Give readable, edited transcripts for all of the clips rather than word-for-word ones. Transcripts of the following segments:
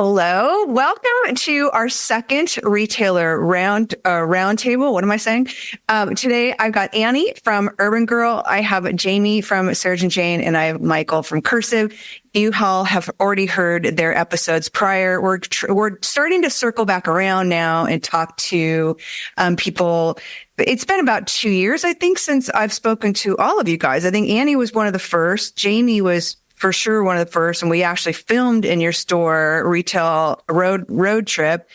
Hello. Welcome to our second retailer roundtable. What am I saying? Today I've got Annie from Urban Girl. I have Jamie from Serge & Jane, and I have Michael from Cursive. You all have already heard their episodes prior. We're starting to circle back around now and talk to people. It's been about 2 years, I think, since I've spoken to all of you guys. I think Annie was one of the first. Jamie was for sure one of the first, and we actually filmed in your store retail road trip.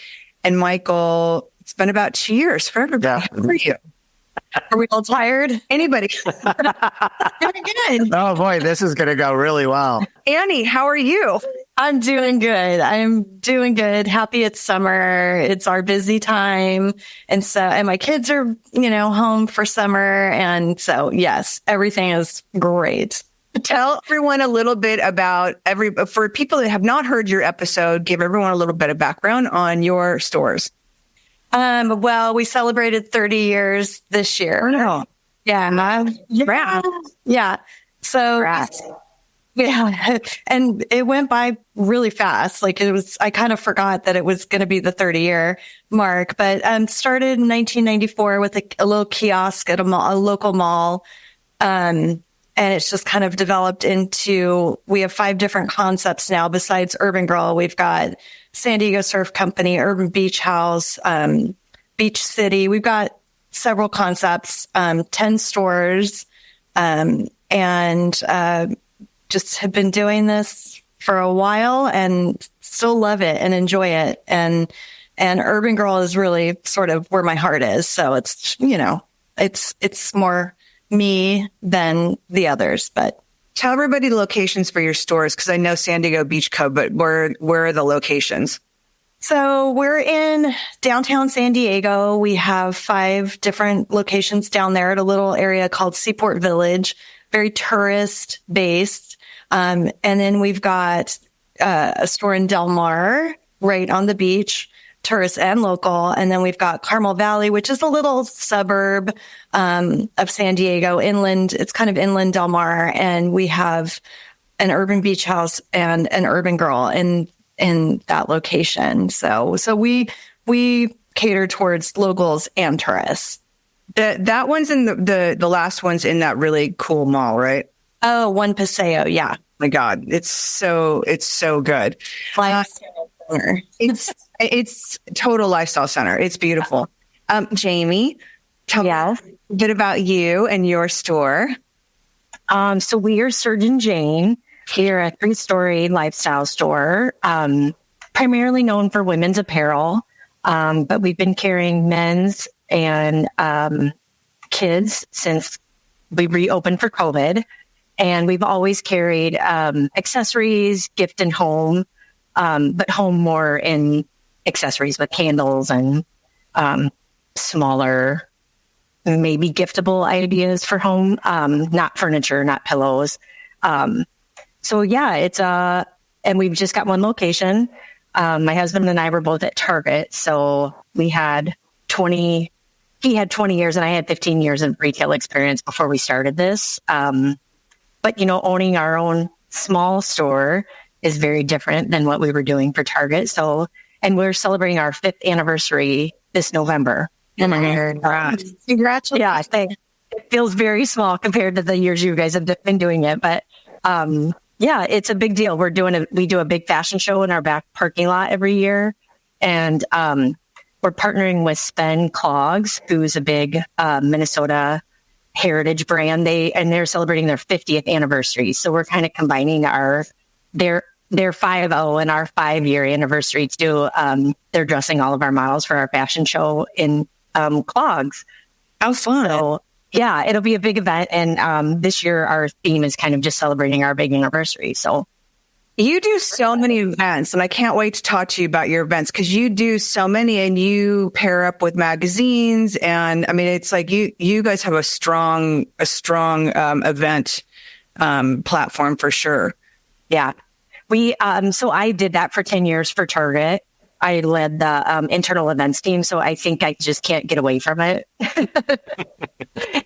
And Michael, it's been about 2 years for everybody. Yeah. How are you? Are we all tired? Anybody? Doing good. Oh boy, this is going to go really well. Annie, how are you? I'm doing good. I'm doing good. Happy it's summer. It's our busy time. And my kids are, home for summer. And so, yes, everything is great. Tell everyone a little bit about for people that have not heard your episode, give everyone a little bit of background on your stores. Well, we celebrated 30 years this year. No. Yeah. Yeah. So, yeah. And it went by really fast. I kind of forgot that it was going to be the 30-year mark, but, started in 1994 with a little kiosk at a local mall. And it's just kind of developed into, we have 5 different concepts now besides Urban Girl. We've got San Diego Surf Company, Urban Beach House, Beach City. We've got several concepts, 10 stores, and just have been doing this for a while and still love it and enjoy it. And Urban Girl is really sort of where my heart is. So it's, it's more me than the others. But tell everybody the locations for your stores, because I know San Diego Beach Cub, but where are the locations? So we're in downtown San Diego. We have 5 different locations down there at a little area called Seaport Village, very tourist based. And then we've got a store in Del Mar right on the beach, tourist and local. And then we've got Carmel Valley, which is a little suburb of San Diego, inland. It's kind of inland Del Mar. And we have an Urban Beach House and an Urban Girl in that location. So we cater towards locals and tourists. That one's in the last one's in that really cool mall, right? Oh, One Paseo. Yeah. My God, it's so good. It's total lifestyle center. It's beautiful. Jamie, tell me a bit about you and your store. So we are Serge & Jane. We're a 3-story lifestyle store, primarily known for women's apparel. But we've been carrying men's and kids since we reopened for COVID. And we've always carried accessories, gift and home, but home more in accessories with candles and smaller, maybe giftable ideas for home, not furniture, not pillows. So yeah, it's and we've just got one location. My husband and I were both at Target, so he had 20 years and I had 15 years of retail experience before we started this. But owning our own small store is very different than what we were doing for Target. So, and we're celebrating our 5th anniversary this November. Oh my God. Congratulations. Yeah, it feels very small compared to the years you guys have been doing it. But yeah, it's a big deal. We do a big fashion show in our back parking lot every year. And we're partnering with Spen Clogs, who's a big Minnesota heritage brand. They're celebrating their 50th anniversary. So we're kind of combining their 5-0 and our 5-year anniversary to do, they're dressing all of our models for our fashion show in clogs. How fun. So yeah, it'll be a big event. And this year our theme is kind of just celebrating our big anniversary. So you do so many events, and I can't wait to talk to you about your events, because you do so many and you pair up with magazines. And I mean, it's like you guys have a strong event platform for sure. Yeah. So I did that for 10 years for Target. I led the internal events team, so I think I just can't get away from it.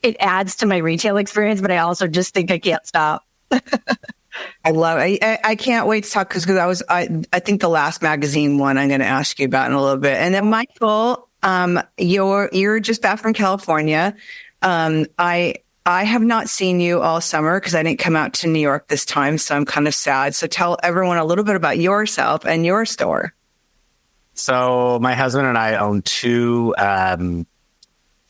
It adds to my retail experience, but I also just think I can't stop. I love it. I can't wait to talk because I think the last magazine one I'm going to ask you about in a little bit. And then Michael, you're just back from California. I have not seen you all summer because I didn't come out to New York this time. So I'm kind of sad. So tell everyone a little bit about yourself and your store. So my husband and I own two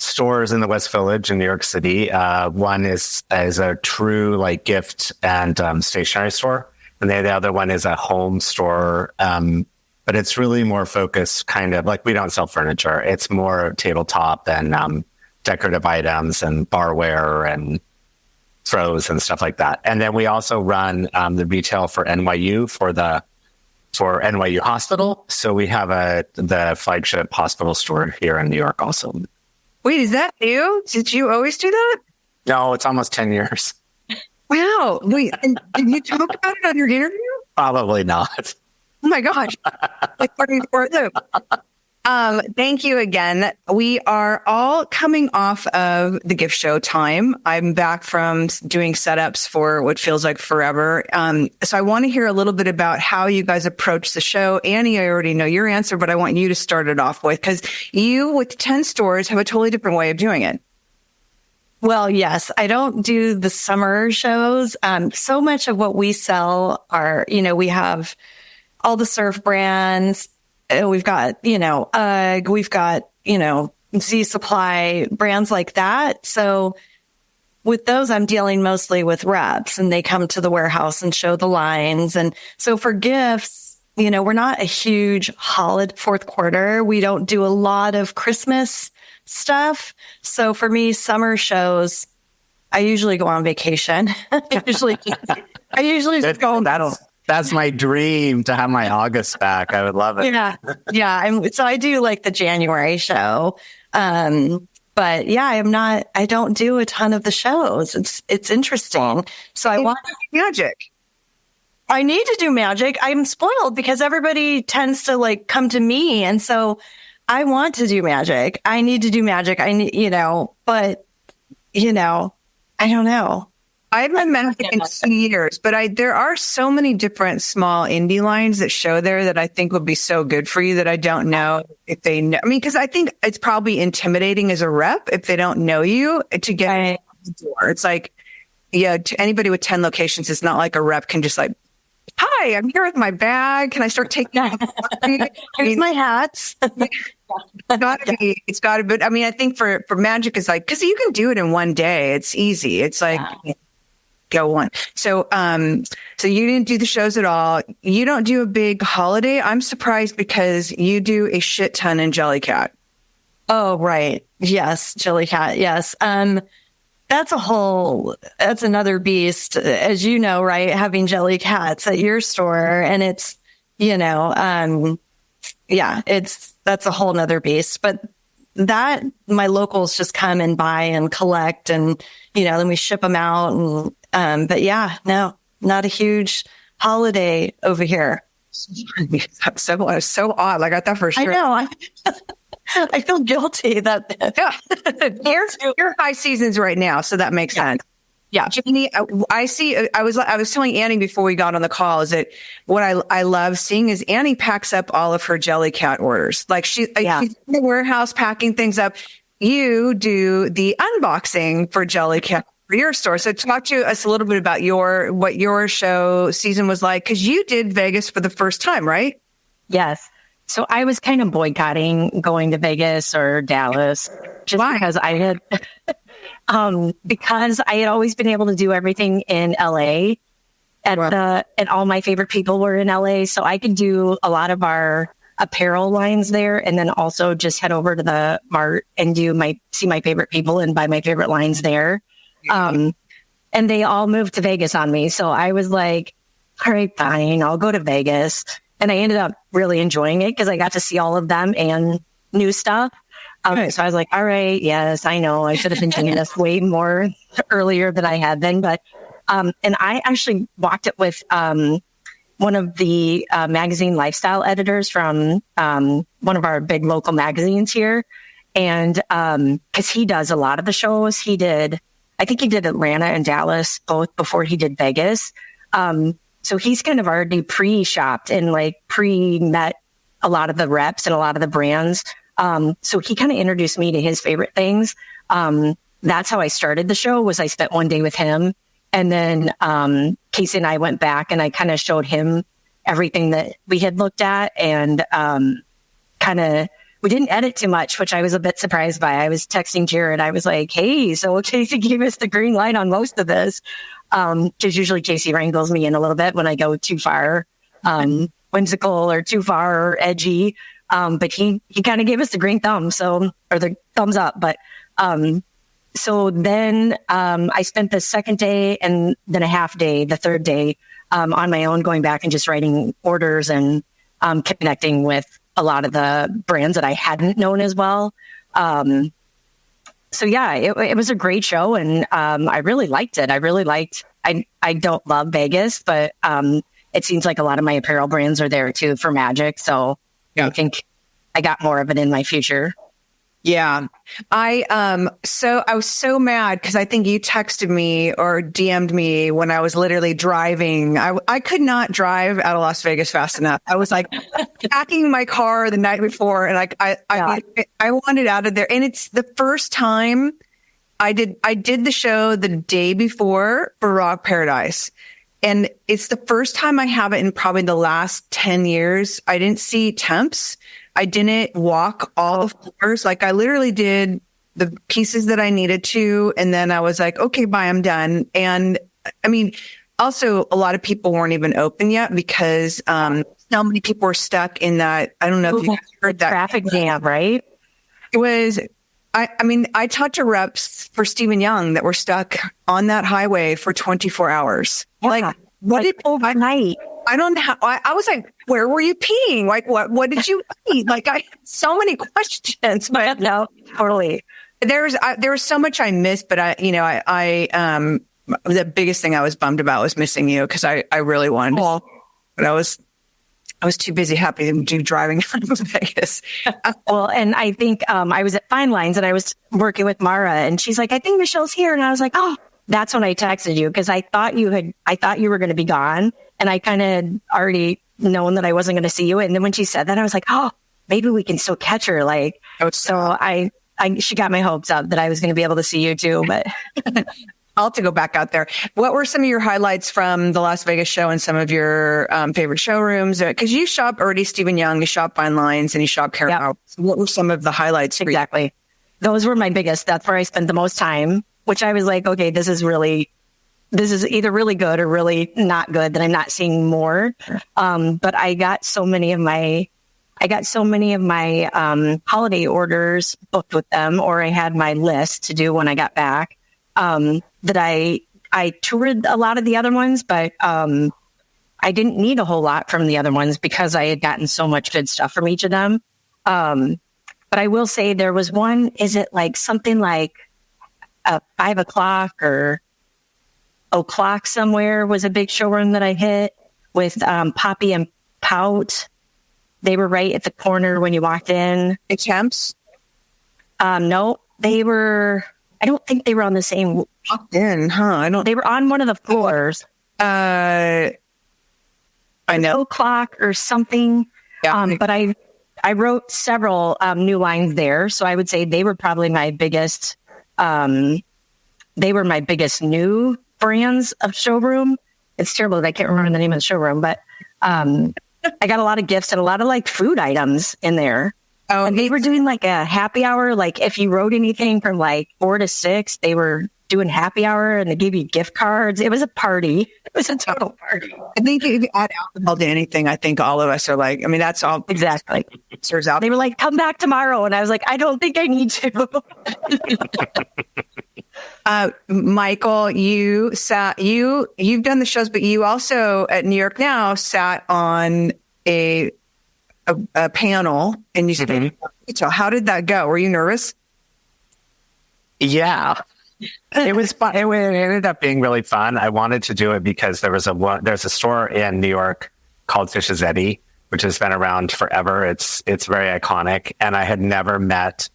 stores in the West Village in New York City. One is a true like gift and stationery store, and the other one is a home store. But it's really more focused, kind of like we don't sell furniture. It's more tabletop and decorative items and barware and throws and stuff like that. And then we also run the retail for NYU for NYU Hospital. So we have the flagship hospital store here in New York also. Wait, is that new? Did you always do that? No, it's almost 10 years. Wow. Wait, and did you talk about it on your interview? Probably not. Oh my gosh. Like, thank you again. We are all coming off of the gift show time. I'm back from doing setups for what feels like forever. So I want to hear a little bit about how you guys approach the show. Annie, I already know your answer, but I want you to start it off with, because you, with 10 stores, have a totally different way of doing it. Well, yes, I don't do the summer shows. So much of what we sell are, we have all the surf brands. We've got, UGG, we've got, Z Supply, brands like that. So with those, I'm dealing mostly with reps, and they come to the warehouse and show the lines. And so for gifts, we're not a huge holiday fourth quarter. We don't do a lot of Christmas stuff. So for me, summer shows, I usually go on vacation. I usually just go. That's my dream, to have my August back. I would love it. Yeah. So I do like the January show. But yeah, I don't do a ton of the shows. It's interesting. So I want magic. I need to do magic. I'm spoiled because everybody tends to like come to me. And so I want to do magic. I need to do magic. I need, but I don't know. I haven't been magic in 2 years, but there are so many different small indie lines that show there that I think would be so good for you that I don't know if they know. I mean, because I think it's probably intimidating as a rep if they don't know you to get the door. It's like, to anybody with 10 locations, it's not like a rep can just like, hi, I'm here with my bag. Can I start taking? Here's my hats. It's gotta be. But I mean, I think for magic, it's like, because you can do it in one day. It's easy. It's like. Yeah. Go on. So you didn't do the shows at all. You don't do a big holiday. I'm surprised because you do a shit ton in Jellycat. Oh, right. Yes. Jellycat. Yes. That's another beast, as you know, right? Having Jellycats at your store, and it's, that's a whole nother beast, but that my locals just come and buy and collect, and, then we ship them out. And, but yeah, no, not a huge holiday over here. So odd. Like I thought for sure. I know. I feel guilty that you're high seasons right now. So that makes sense. Yeah. Jenny, I see, I was telling Annie before we got on the call is that what I love seeing is Annie packs up all of her Jellycat orders. Like she's in the warehouse packing things up. You do the unboxing for Jellycat for your store. So talk to us a little bit about what your show season was like. Cause you did Vegas for the first time, right? Yes. So I was kind of boycotting going to Vegas or Dallas just because I had, because I had always been able to do everything in LA and all my favorite people were in LA. So I could do a lot of our apparel lines there, and then also just head over to the mart and see my favorite people and buy my favorite lines there. And they all moved to Vegas on me. So I was like, all right, fine, I'll go to Vegas. And I ended up really enjoying it because I got to see all of them and new stuff. So I was like, all right, yes, I know I should have been doing this way more earlier than I had been. But, and I actually walked it with, one of the magazine lifestyle editors from one of our big local magazines here. And because he does a lot of the shows, I think he did Atlanta and Dallas both before he did Vegas. So he's kind of already pre-shopped and like pre-met a lot of the reps and a lot of the brands. So he kind of introduced me to his favorite things. That's how I started the show, was I spent one day with him. And then Casey and I went back and I kind of showed him everything that we had looked at, and we didn't edit too much, which I was a bit surprised by. I was texting Jared. I was like, hey, so Casey gave us the green light on most of this. Because usually Casey wrangles me in a little bit when I go too far whimsical or too far edgy. But he kind of gave us the green thumb, or the thumbs up. But so then I spent the second day and then a half day, the third day, on my own, going back and just writing orders and connecting with a lot of the brands that I hadn't known as well. So yeah, it was a great show, and I really liked it. I don't love Vegas, but it seems like a lot of my apparel brands are there too for Magic. So yeah. I think I got more of it in my future. Yeah. I was so mad because I think you texted me or DM'd me when I was literally driving. I could not drive out of Las Vegas fast enough. I was like packing my car the night before, and I wanted out of there. And it's the first time I did the show the day before for Rock Paradise. And it's the first time I have it in probably the last 10 years. I didn't see temps. I didn't walk all the floors. Like, I literally did the pieces that I needed to. And then I was like, okay, bye, I'm done. And I mean, also a lot of people weren't even open yet because so many people were stuck in that. I don't know if you guys heard that traffic jam, right? It was, I talked to reps for Stephen Young that were stuck on that highway for 24 hours. Yeah. Like, what did overnight? I don't know. I was like, where were you peeing? Like, what did you eat? Like, I had so many questions, but no, totally. There was so much I missed, but the biggest thing I was bummed about was missing you, because I really wanted to, but I was too busy happy to do driving from Vegas. Well, and I think I was at Fine Lines and I was working with Mara, and she's like, I think Michelle's here. And I was like, oh, that's when I texted you, because I thought you were going to be gone. And I kind of already known that I wasn't going to see you. And then when she said that, I was like, oh, maybe we can still catch her. Like, so she got my hopes up that I was going to be able to see you too, but I'll have to go back out there. What were some of your highlights from the Las Vegas show and some of your favorite showrooms? Because you shop already Stephen Young, you shop Fine Lines, and you shop Caramel. Yep. What were some of the highlights for exactly you? Those were my biggest. That's where I spent the most time, which I was like, okay, this is either really good or really not good, that I'm not seeing more. But I got so many of my holiday orders booked with them, or I had my list to do when I got back. That I toured a lot of the other ones, but I didn't need a whole lot from the other ones because I had gotten so much good stuff from each of them. But I will say there was one, is it like something like 5 o'clock or o'clock somewhere, was a big showroom that I hit with Poppy and Pout. They were right at the corner when you walked in. Attempts? No, they were, I don't think they were on the same. Walked in, huh? They were on one of the floors. I know. O'clock or something. Yeah. But I wrote several new lines there. So I would say they were probably my biggest, new brands of showroom. It's terrible that I can't remember the name of the showroom, but I got a lot of gifts and a lot of like food items in there. Oh, and they were doing like a happy hour. Like if you wrote anything from like 4 to 6, they were doing happy hour and they gave you gift cards. It was a party. It was a total party. I think if you add alcohol to anything, I think all of us are like, I mean, that's all. Exactly. Serves out. They were like, come back tomorrow. And I was like, I don't think I need to. Michael, you've done the shows, but you also at New York Now sat on a panel and you said, so how did that go? Were you nervous? Yeah, it was fun. It ended up being really fun. I wanted to do it because there's a store in New York called Fish's Eddy, which has been around forever. It's very iconic. And I had never met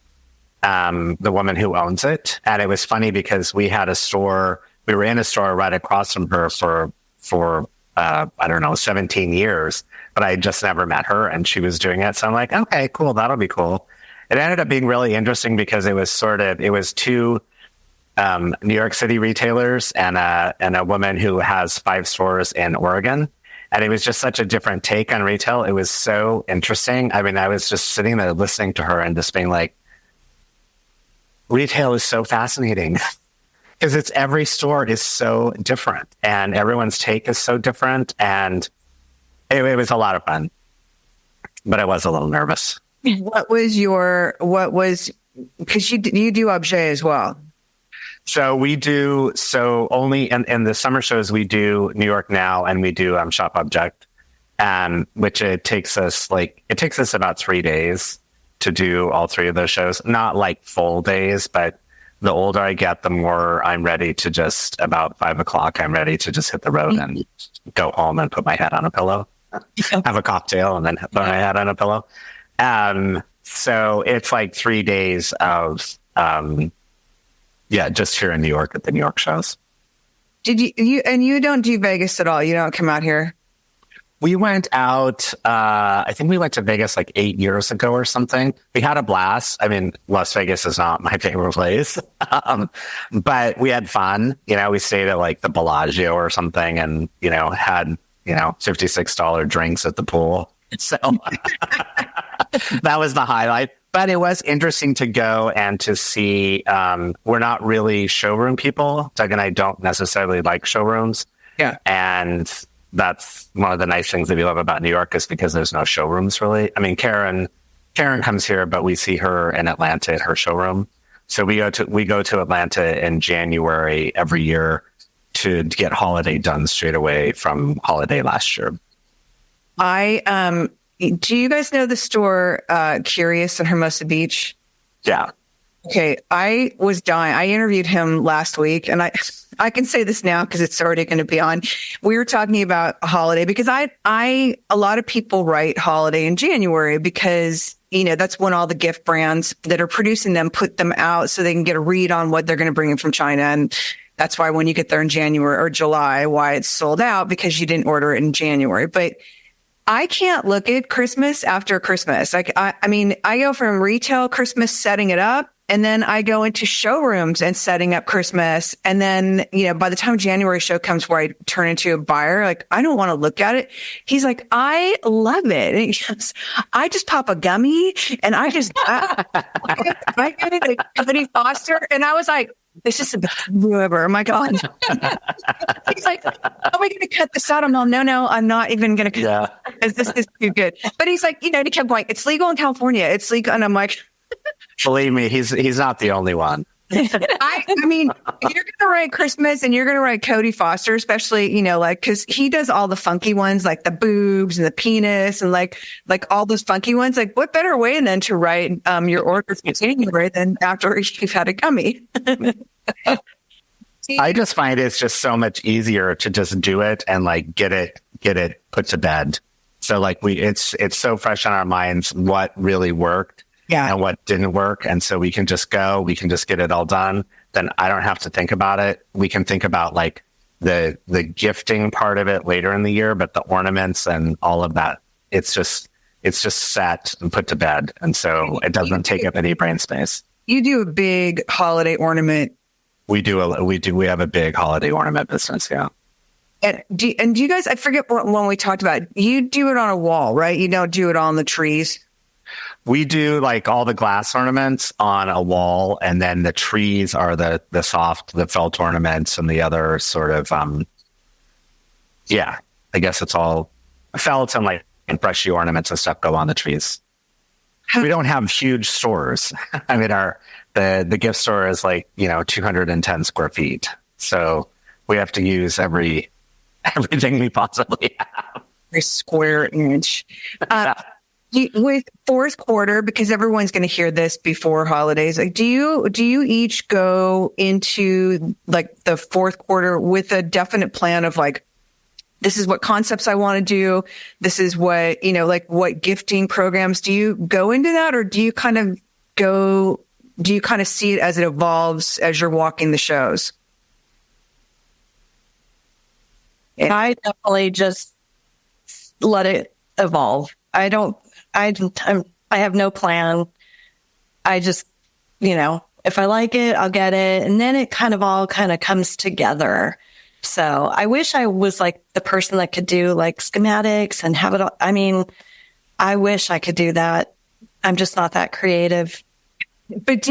the woman who owns it. And it was funny because we were in a store right across from her for for, I don't know, 17 years, but I just never met her and she was doing it. So I'm like, okay, cool. That'll be cool. It ended up being really interesting because it was two New York City retailers and a woman who has 5 stores in Oregon. And it was just such a different take on retail. It was so interesting. I mean, I was just sitting there listening to her and just being like, retail is so fascinating because every store is so different and everyone's take is so different. And it was a lot of fun, but I was a little nervous. Because you do objet as well. So only in the summer shows, we do New York Now and we do Shop Object, which it takes us about 3 days to do all 3 of those shows. Not like full days, but the older I get, the more I'm ready to just about 5 o'clock, I'm ready to just hit the road and go home and put my head on a pillow, have a cocktail and then put my head on a pillow. So it's like 3 days of, just here in New York at the New York shows. Did you don't do Vegas at all? You don't come out here? We went out, I think we went to Vegas like 8 years ago or something. We had a blast. I mean, Las Vegas is not my favorite place, but we had fun. We stayed at like the Bellagio or something and, had, $56 drinks at the pool. So that was the highlight. But it was interesting to go and to see, we're not really showroom people. Doug and I don't necessarily like showrooms. Yeah. And that's one of the nice things that we love about New York is because there's no showrooms really. I mean, Karen comes here, but we see her in Atlanta at her showroom. So we go to Atlanta in January every year to get holiday done straight away from holiday last year. Do you guys know the store Curious in Hermosa Beach? Yeah. Okay, I was dying. I interviewed him last week, and I can say this now because it's already going to be on. We were talking about a holiday because a lot of people write holiday in January because that's when all the gift brands that are producing them put them out so they can get a read on what they're going to bring in from China. And that's why when you get there in January or July, why it's sold out because you didn't order it in January. But I can't look at Christmas after Christmas. Like, I go from retail Christmas setting it up, and then I go into showrooms and setting up Christmas. And then, by the time January show comes where I turn into a buyer, like, I don't want to look at it. He's like, I love it. And I just pop a gummy and I get it like Cody Foster. And I was like, this is the best ever. Oh my God. He's like, are we going to cut this out? I'm like, no, I'm not even going to cut it. This is too good. But he's like, he kept going, it's legal in California. It's legal. And I'm like, believe me, he's not the only one. I mean, if you're going to write Christmas and you're going to write Cody Foster, especially, because he does all the funky ones, like the boobs and the penis and like all those funky ones. Like, what better way than to write your orders in January than after you've had a gummy? I just find it's just so much easier to just do it and like get it put to bed. So like it's so fresh on our minds what really worked. Yeah. And what didn't work. And so we can just get it all done. Then I don't have to think about it. We can think about like the gifting part of it later in the year, but the ornaments and all of that, it's just set and put to bed. And so it doesn't take up any brain space. You do a big holiday ornament. We have a big holiday ornament business. Yeah. And do you guys, I forget when we talked about it, you do it on a wall, right? You don't do it on the trees. We do like all the glass ornaments on a wall, and then the trees are the felt ornaments, and the other sort of, I guess it's all felt and like brushy ornaments and stuff go on the trees. We don't have huge stores. I mean, the gift store is like 210 square feet, so we have to use everything we possibly have. Every square inch. With fourth quarter, because everyone's going to hear this before holidays, like, do you each go into like the fourth quarter with a definite plan of like, this is what concepts I want to do. This is what, like what gifting programs do you go into that? Or do you kind of see it as it evolves as you're walking the shows? I definitely just let it evolve. I have no plan. I just, if I like it, I'll get it. And then it all comes together. So I wish I was like the person that could do like schematics and have it all. I mean, I wish I could do that. I'm just not that creative. But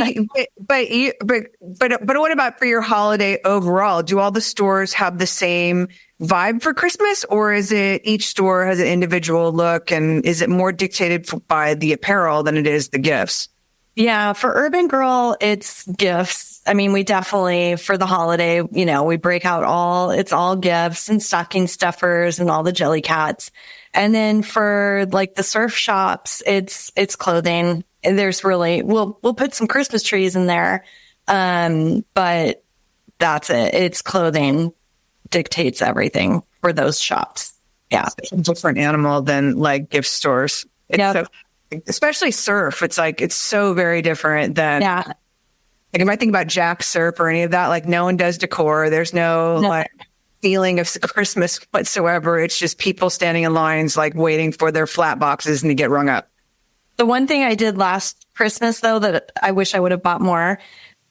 what about for your holiday overall? Do all the stores have the same vibe for Christmas, or is it each store has an individual look, and is it more dictated by the apparel than it is the gifts? Yeah, for Urban Girl, it's gifts. I mean, we definitely, for the holiday, we break out it's all gifts and stocking stuffers and all the jelly cats. And then for like the surf shops, it's clothing. And there's really, we'll put some Christmas trees in there. But that's it. It's clothing dictates everything for those shops. Yeah. It's a different animal than like gift stores. Especially surf. It's like, it's so very different than, like if I think about Jack Surf or any of that, like no one does decor. There's no like feeling of Christmas whatsoever. It's just people standing in lines, like waiting for their flat boxes and to get rung up. The one thing I did last Christmas, though, that I wish I would have bought more,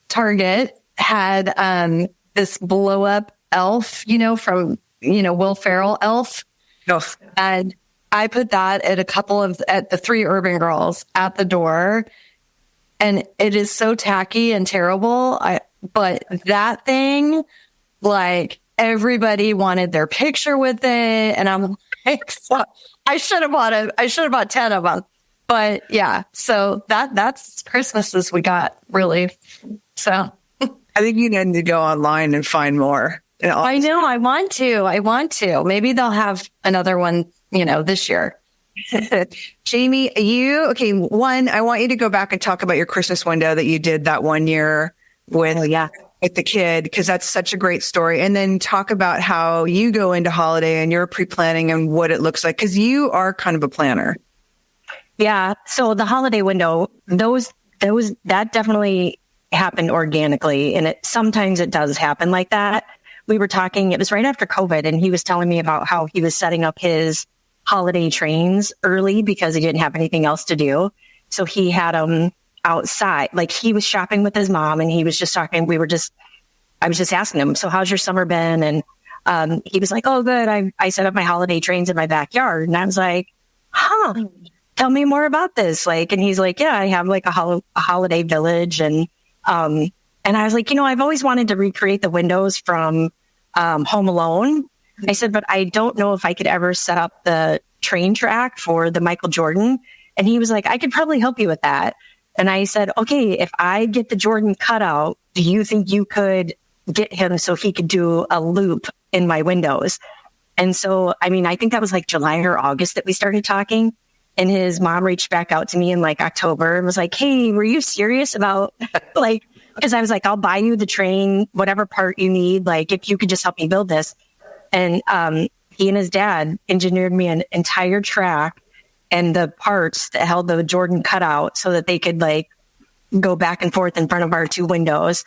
Target had this blow up elf, from, Will Ferrell elf. No. And I put that at at the 3 Urban Girls at the door. And it is so tacky and terrible. But that thing, like, everybody wanted their picture with it. And I'm like, so I should have bought 10 of them. But yeah, so that's Christmases we got, really. So I think you need to go online and find more. I know. I want to. Maybe they'll have another one, this year. Jamie, one, I want you to go back and talk about your Christmas window that you did that one year with the kid, because that's such a great story. And then talk about how you go into holiday and your pre-planning and what it looks like, because you are kind of a planner. Yeah. So the holiday window, that definitely happened organically. And sometimes it does happen like that. We were talking, it was right after COVID, and he was telling me about how he was setting up his holiday trains early because he didn't have anything else to do. So he had them outside, like he was shopping with his mom, and he was just talking. I was just asking him, so how's your summer been? And he was like, oh, good. I set up my holiday trains in my backyard. And I was like, tell me more about this. And he's like, yeah, I have like a holiday village. And I was like, I've always wanted to recreate the windows from Home Alone. I said, but I don't know if I could ever set up the train track for the Michael Jordan. And he was like, I could probably help you with that. And I said, okay, if I get the Jordan cutout, do you think you could get him so he could do a loop in my windows? And so, I think that was like July or August that we started talking. And his mom reached back out to me in like October and was like, hey, were you serious about because I was like, I'll buy you the train, whatever part you need, like if you could just help me build this. And he and his dad engineered me an entire track and the parts that held the Jordan cutout so that they could like go back and forth in front of our 2 windows.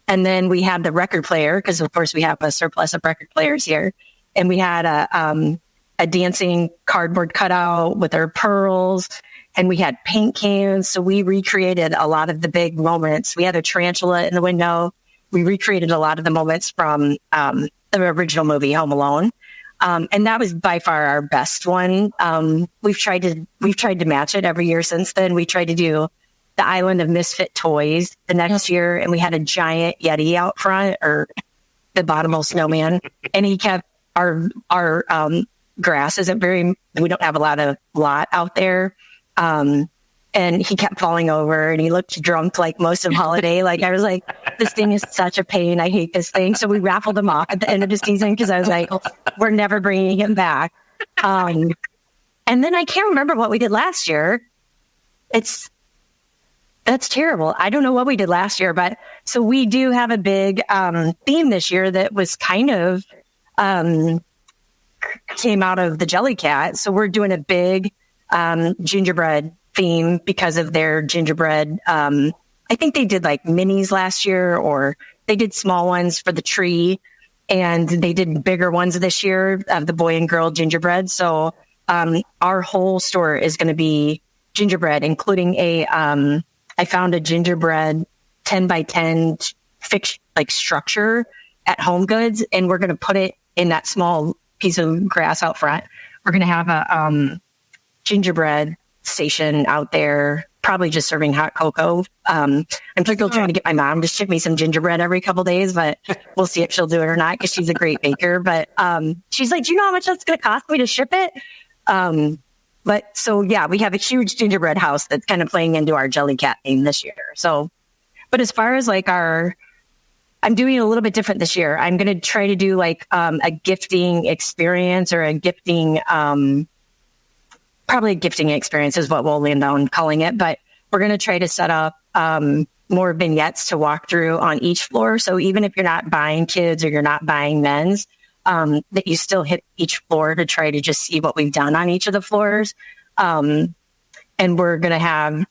And then we had the record player, because of course we have a surplus of record players here. And we had a dancing cardboard cutout with our pearls, and we had paint cans. So we recreated a lot of the big moments. We had a tarantula in the window. We recreated a lot of the moments from the original movie Home Alone. And that was by far our best one. We've tried to match it every year since then. We tried to do the Island of Misfit Toys the next year, and we had a giant Yeti out front, or the Bottomless Snowman. And he kept our grass isn't we don't have a lot out there. And he kept falling over, and he looked drunk like most of holiday. Like I was like, this thing is such a pain. I hate this thing. So we raffled him off at the end of the season, because I was like, we're never bringing him back. And then I can't remember what we did last year. That's terrible. I don't know what we did last year, but so we do have a big theme this year that was kind of came out of the Jellycat. So we're doing a big gingerbread theme because of their gingerbread. I think they did like minis last year, or they did small ones for the tree. and they did bigger ones this year of the boy and girl gingerbread. So our whole store is going to be gingerbread, including I found a gingerbread 10 by 10 fixed like structure at Home Goods, and we're going to put it in that small piece of grass out front. We're going to have a gingerbread station out there, probably just serving hot cocoa. I'm still trying to get my mom to ship me some gingerbread every couple days, but we'll see if she'll do it or not, because she's a great baker. But she's like, do you know how much that's going to cost me to ship it? But so, yeah, we have a huge gingerbread house that's kind of playing into our Jelly Cat theme this year. So, but as far as like I'm doing a little bit different this year. I'm going to try to do like a gifting experience, or a gifting, probably a gifting experience is what we'll land on calling it. But we're going to try to set up more vignettes to walk through on each floor. So even if you're not buying kids or you're not buying men's, that you still hit each floor to try to just see what we've done on each of the floors. And we're going to have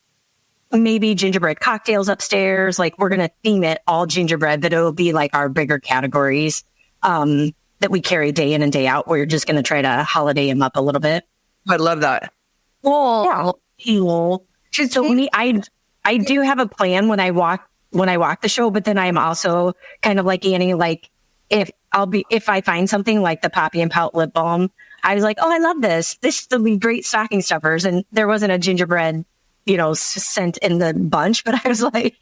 maybe gingerbread cocktails upstairs. Like, we're going to theme it all gingerbread, but it'll be like our bigger categories that we carry day in and day out. We're just going to try to holiday them up a little bit. I love that. Well, so I do have a plan when I walk the show, but then I'm also kind of like Annie, like if I find something like the Poppy and Pout lip balm, I was like, oh, I love this. This will be great stocking stuffers. And there wasn't a gingerbread, scent in the bunch, but I was like,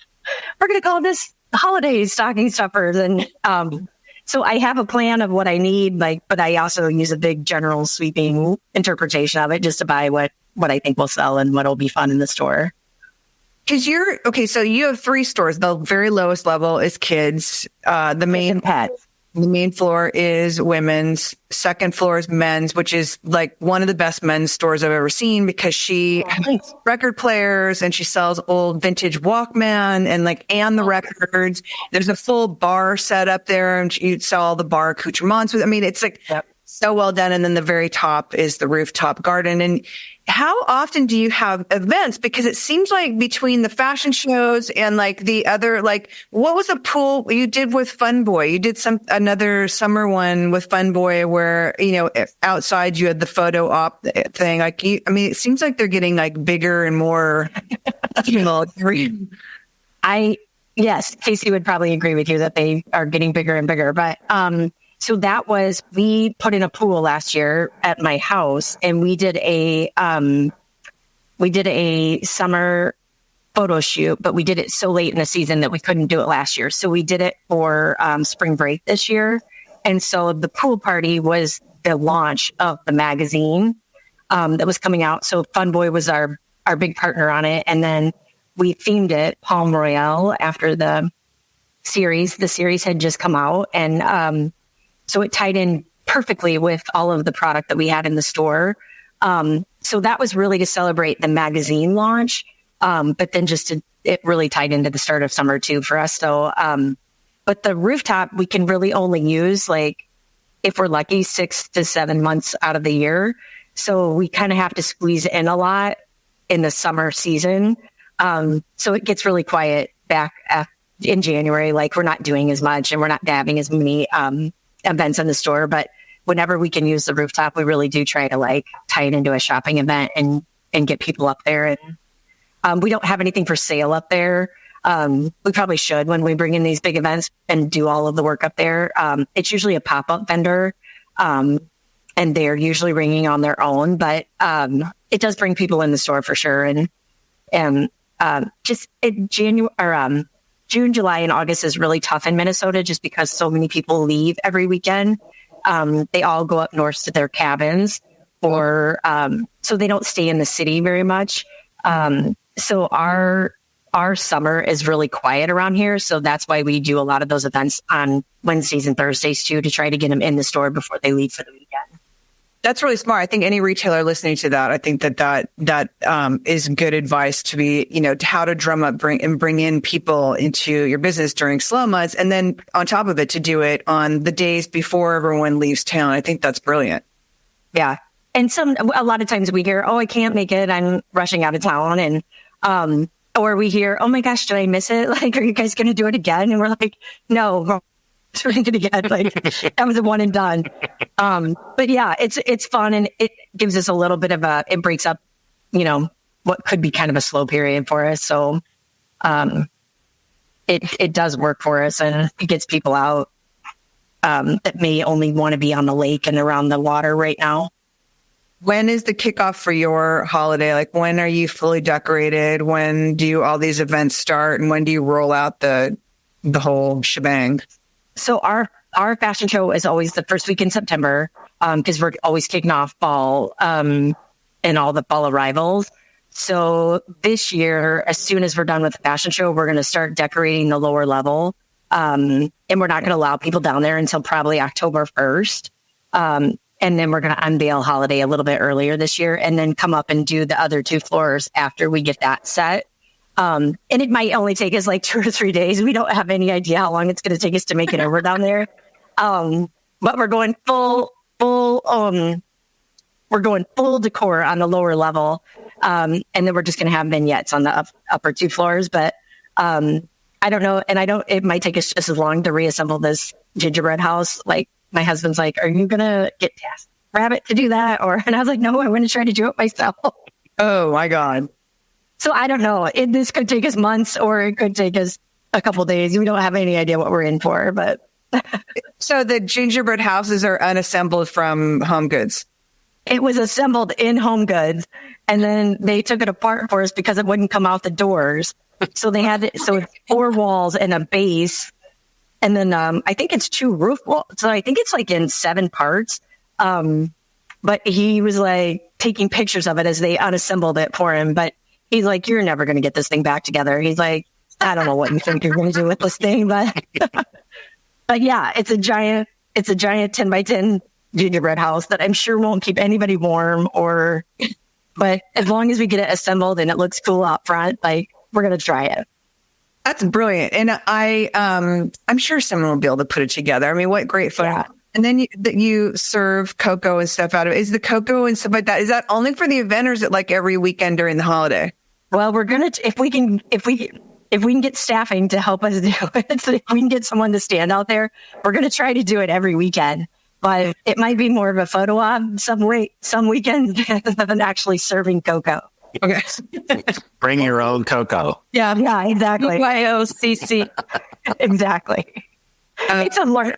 we're going to call this holiday stocking stuffers. And, so I have a plan of what I need, but I also use a big general sweeping interpretation of it just to buy what I think will sell and what will be fun in the store. Because so you have 3 stores. The very lowest level is kids. The main pets. The main floor is women's. Second floor is men's, which is like one of the best men's stores I've ever seen, because she has record players and she sells old vintage Walkman and the records. There's a full bar set up there, and you sell all the bar accoutrements with. I mean, it's like so well done. And then the very top is the rooftop garden. And how often do you have events? Because it seems like between the fashion shows and like the other, like, what was a pool you did with Fun Boy? You did another summer one with Fun Boy where, outside you had the photo op thing. Like, it seems like they're getting like bigger and more, Yes, Casey would probably agree with you that they are getting bigger and bigger, but, so we put in a pool last year at my house, and we did a summer photo shoot, but we did it so late in the season that we couldn't do it last year. So we did it for spring break this year. And so the pool party was the launch of the magazine that was coming out. So Fun Boy was our big partner on it. And then we themed it Palm Royale after the series. The series had just come out, and so it tied in perfectly with all of the product that we had in the store. So that was really to celebrate the magazine launch. But then it really tied into the start of summer too for us. So, but the rooftop, we can really only use, like, if we're lucky, 6 to 7 months out of the year. So we kind of have to squeeze in a lot in the summer season. So it gets really quiet back in January. Like, we're not doing as much and we're not having as many, events in the store, but whenever we can use the rooftop, we really do try to like tie it into a shopping event and get people up there. And we don't have anything for sale up there. We probably should when we bring in these big events and do all of the work up there. It's usually a pop-up vendor, and they're usually ringing on their own, but it does bring people in the store for sure. And just in June, July, and August is really tough in Minnesota just because so many people leave every weekend. They all go up north to their cabins, or so they don't stay in the city very much. So our summer is really quiet around here. So that's why we do a lot of those events on Wednesdays and Thursdays too, to try to get them in the store before they leave for the weekend. That's really smart. I think any retailer listening to that, I think that is good advice to be, how to drum up, bring in people into your business during slow months. And then on top of it, to do it on the days before everyone leaves town. I think that's brilliant. Yeah. And a lot of times we hear, oh, I can't make it, I'm rushing out of town. And, or we hear, oh my gosh, did I miss it? Like, are you guys going to do it again? And we're like, no, doing it again. Like that was a one and done. But yeah, it's fun, and it gives us a little bit of it breaks up, what could be kind of a slow period for us. So, it does work for us, and it gets people out, that may only want to be on the lake and around the water right now. When is the kickoff for your holiday? Like, when are you fully decorated? When do all these events start? And when do you roll out the whole shebang? So our fashion show is always the first week in September, because we're always kicking off fall, and all the fall arrivals. So this year, as soon as we're done with the fashion show, we're going to start decorating the lower level. And we're not going to allow people down there until probably October 1st. And then we're going to unveil holiday a little bit earlier this year, and then come up and do the other 2 floors after we get that set. And it might only take us like 2 or 3 days. We don't have any idea how long it's going to take us to make it over down there. But we're going full decor on the lower level. And then we're just going to have vignettes on the upper 2 floors. But, I don't know. And it might take us just as long to reassemble this gingerbread house. Like, my husband's like, are you going to get TaskRabbit to do that? And I was like, no, I'm going to try to do it myself. Oh my God. So I don't know. This could take us months, or it could take us a couple of days. We don't have any idea what we're in for, but. So the gingerbread houses are unassembled from Home Goods. It was assembled in Home Goods, and then they took it apart for us because it wouldn't come out the doors. So they had it's 4 walls and a base. And then I think it's 2 roof walls. So I think it's like in 7 parts. But he was like taking pictures of it as they unassembled it for him. But he's like, you're never going to get this thing back together. He's like, I don't know what you think you're going to do with this thing. But but yeah, it's a giant 10 by 10 gingerbread house that I'm sure won't keep anybody warm, but as long as we get it assembled and it looks cool out front, like, we're going to try it. That's brilliant. And I'm sure someone will be able to put it together. I mean, what great fun. Yeah. And then you serve cocoa and stuff out of it. Is the cocoa and stuff like that, is that only for the event, or is it like every weekend during the holiday? Well, we're going to, if we can get staffing to help us do it, so if we can get someone to stand out there, we're going to try to do it every weekend. But it might be more of a photo op some weekends than actually serving cocoa. Okay. Bring your own cocoa. Yeah, exactly. YOCC. Exactly.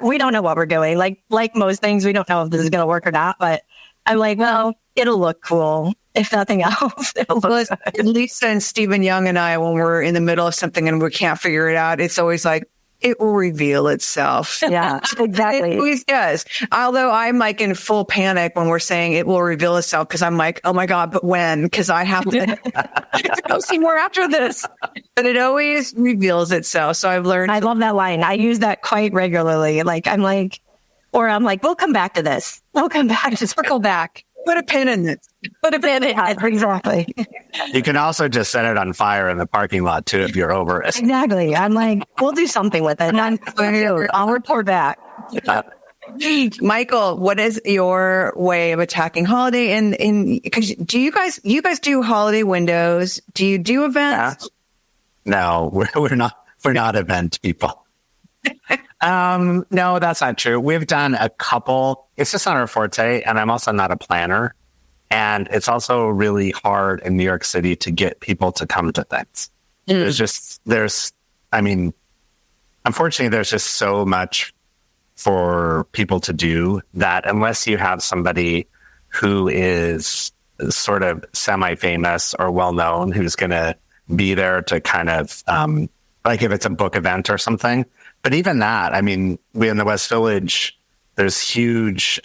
We don't know what we're doing. Like most things, we don't know if this is going to work or not. But I'm like, well, it'll look cool. If nothing else, it'll look good. Lisa and Stephen Young and I, when we're in the middle of something and we can't figure it out, it's always like, it will reveal itself. Yeah, exactly. It always does. Although I'm like in full panic when we're saying it will reveal itself, because I'm like, oh my God, but when? Because I have to go see more after this. But it always reveals itself. So I've learned. I love that line. I use that quite regularly. I'm like, we'll come back to this. We'll come back to circle back. Put a pin in it. Put a pin in it. Exactly. You can also just set it on fire in the parking lot too if you're over it. Exactly. I'm like, we'll do something with it. I'll report back. Michael, what is your way of attacking holiday? And because do you guys do holiday windows? Do you do events? No, we're not event people. No, that's not true. We've done a couple. It's just not our forte, and I'm also not a planner. And it's also really hard in New York City to get people to come to things. Unfortunately, there's just so much for people to do that unless you have somebody who is sort of semi-famous or well-known who's going to be there to kind of, like if it's a book event or something. But even that, I mean, we in the West Village, there's huge,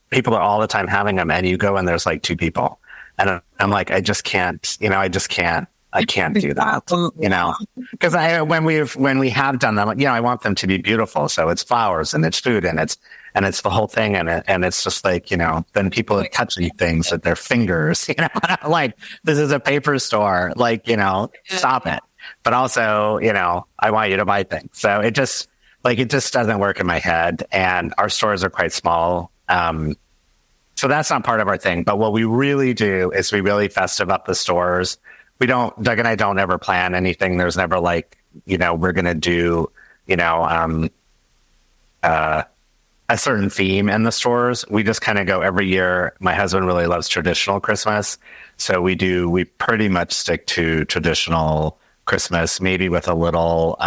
people are all the time having them, and you go and there's like 2 people. And I'm like, I can't do that, because when we have done them, I want them to be beautiful. So it's flowers and it's food and it's the whole thing. And it's just like, then people are touching things with their fingers, like this is a paper store, stop it. But also, I want you to buy things. So it just doesn't work in my head. And our stores are quite small. So that's not part of our thing. But what we really do is we really festive up the stores. Doug and I don't ever plan anything. There's never we're going to do you know, a certain theme in the stores. We just kind of go every year. My husband really loves traditional Christmas. So we pretty much stick to traditional Christmas, maybe with a little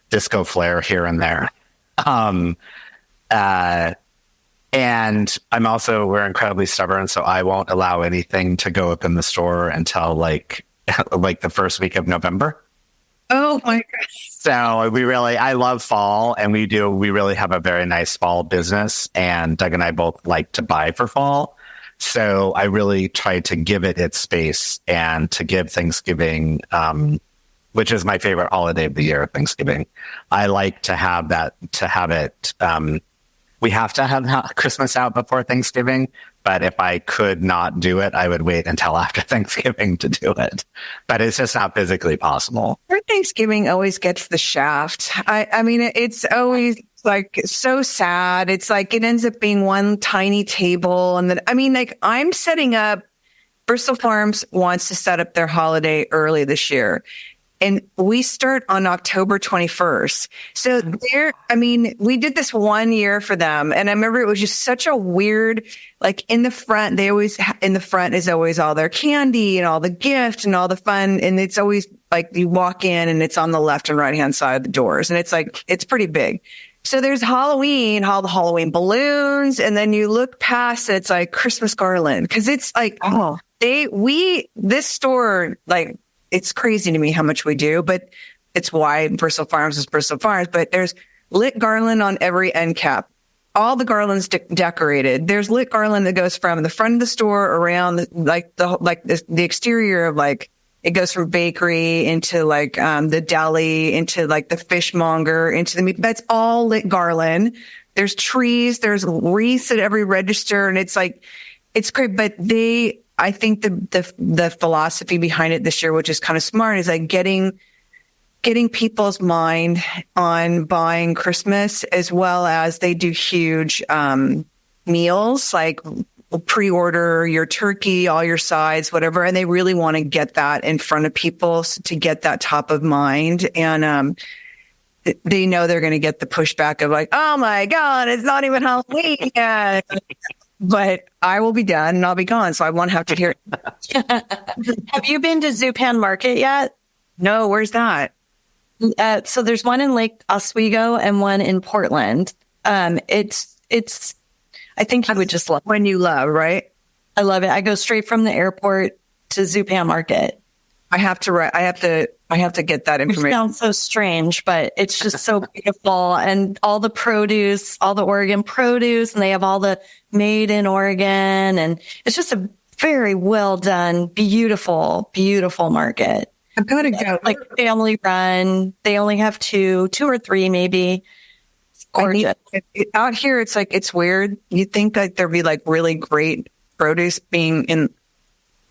disco flair here and there. And we're incredibly stubborn, so I won't allow anything to go up in the store until like the first week of November. Oh my gosh. So I love fall, and we really have a very nice fall business, and Doug and I both like to buy for fall. So I really try to give it its space and to give Thanksgiving, which is my favorite holiday of the year, Thanksgiving. I like to have it. We have to have Christmas out before Thanksgiving, but if I could not do it, I would wait until after Thanksgiving to do it. But it's just not physically possible. Our Thanksgiving always gets the shaft. I mean, it's always like so sad. It's like it ends up being one tiny table. And then, I mean, like I'm setting up, Bristol Farms wants to set up their holiday early this year. And we start on October 21st. So we did this 1 year for them. And I remember it was just such a weird, like in the front is always all their candy and all the gift and all the fun. And it's always like you walk in and it's on the left and right hand side of the doors. And it's like, it's pretty big. So there's Halloween, all the Halloween balloons. And then you look past it, it's like Christmas garland. Cause it's like, this store, like, it's crazy to me how much we do, but it's why Bristol Farms is Bristol Farms. But there's lit garland on every end cap. All the garlands decorated. There's lit garland that goes from the front of the store around the exterior of like, it goes from bakery into like the deli, into like the fishmonger, into the meat. That's all lit garland. There's trees. There's wreaths at every register, and it's like it's great. But I think the philosophy behind it this year, which is kind of smart, is like getting people's mind on buying Christmas, as well as they do huge meals, like pre-order your turkey, all your sides, whatever. And they really want to get that in front of people to get that top of mind. And they know they're going to get the pushback of like, oh my God, it's not even Halloween yet. But I will be done and I'll be gone, so I won't have to hear it. Have you been to Zupan Market yet? No, where's that? So there's one in Lake Oswego and one in Portland. It's. I think you would just love When you love, right? I love it. I go straight from the airport to Zupan Market. I have to get that It information. sounds so strange, but it's just so beautiful. And all the produce, all the Oregon produce, and they have all the made in Oregon. And it's just a very well done, beautiful, beautiful market. I'm going to go. Like family run. They only have two or three, maybe. It's gorgeous. Out here, it's like, it's weird. You'd think like there'd be like really great produce I'm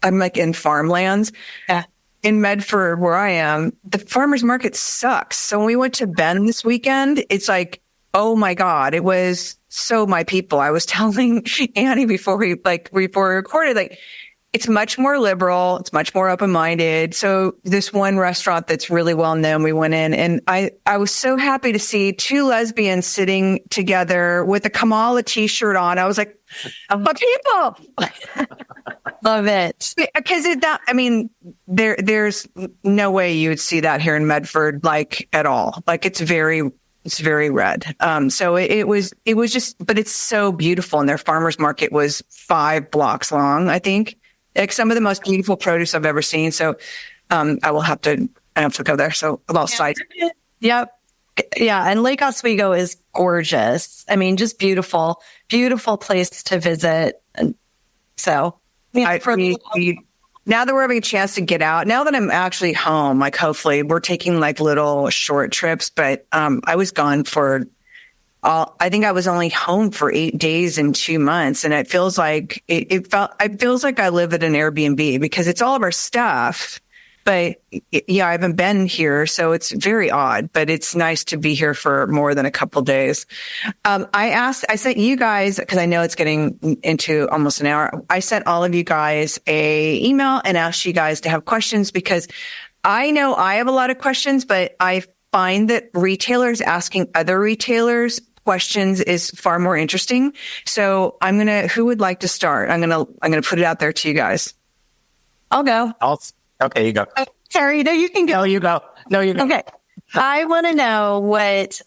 like in farmlands. Yeah. In Medford, where I am, the farmers market sucks. So when we went to Bend this weekend, it's like, oh my God, it was so my people. I was telling Annie before we recorded, like, it's much more liberal. It's much more open-minded. So this one restaurant that's really well known, we went in, and I was so happy to see two lesbians sitting together with a Kamala t-shirt on. I was like, but people. Love it. Because there's no way you would see that here in Medford, like at all. Like it's very red. So it was just, but it's so beautiful. And their farmers market was 5 blocks long, I think. Like some of the most beautiful produce I've ever seen. So I have to go there. So a little side. Yep. Yeah. And Lake Oswego is gorgeous. I mean, just beautiful, beautiful place to visit. And so now that we're having a chance to get out, now that I'm actually home, like hopefully we're taking like little short trips, but I was gone I think I was only home for 8 days and 2 months. And it feels like it feels like I live at an Airbnb because it's all of our stuff. But yeah, I haven't been here, so it's very odd, but it's nice to be here for more than a couple days. I sent you guys, because I know it's getting into almost an hour. I sent all of you guys a email and asked you guys to have questions because I know I have a lot of questions, but I find that retailers asking other retailers questions is far more interesting. So who would like to start? I'm going to put it out there to you guys. I'll go. Okay, you go. Terry, no, you can go. No, you go. Okay. I want to know what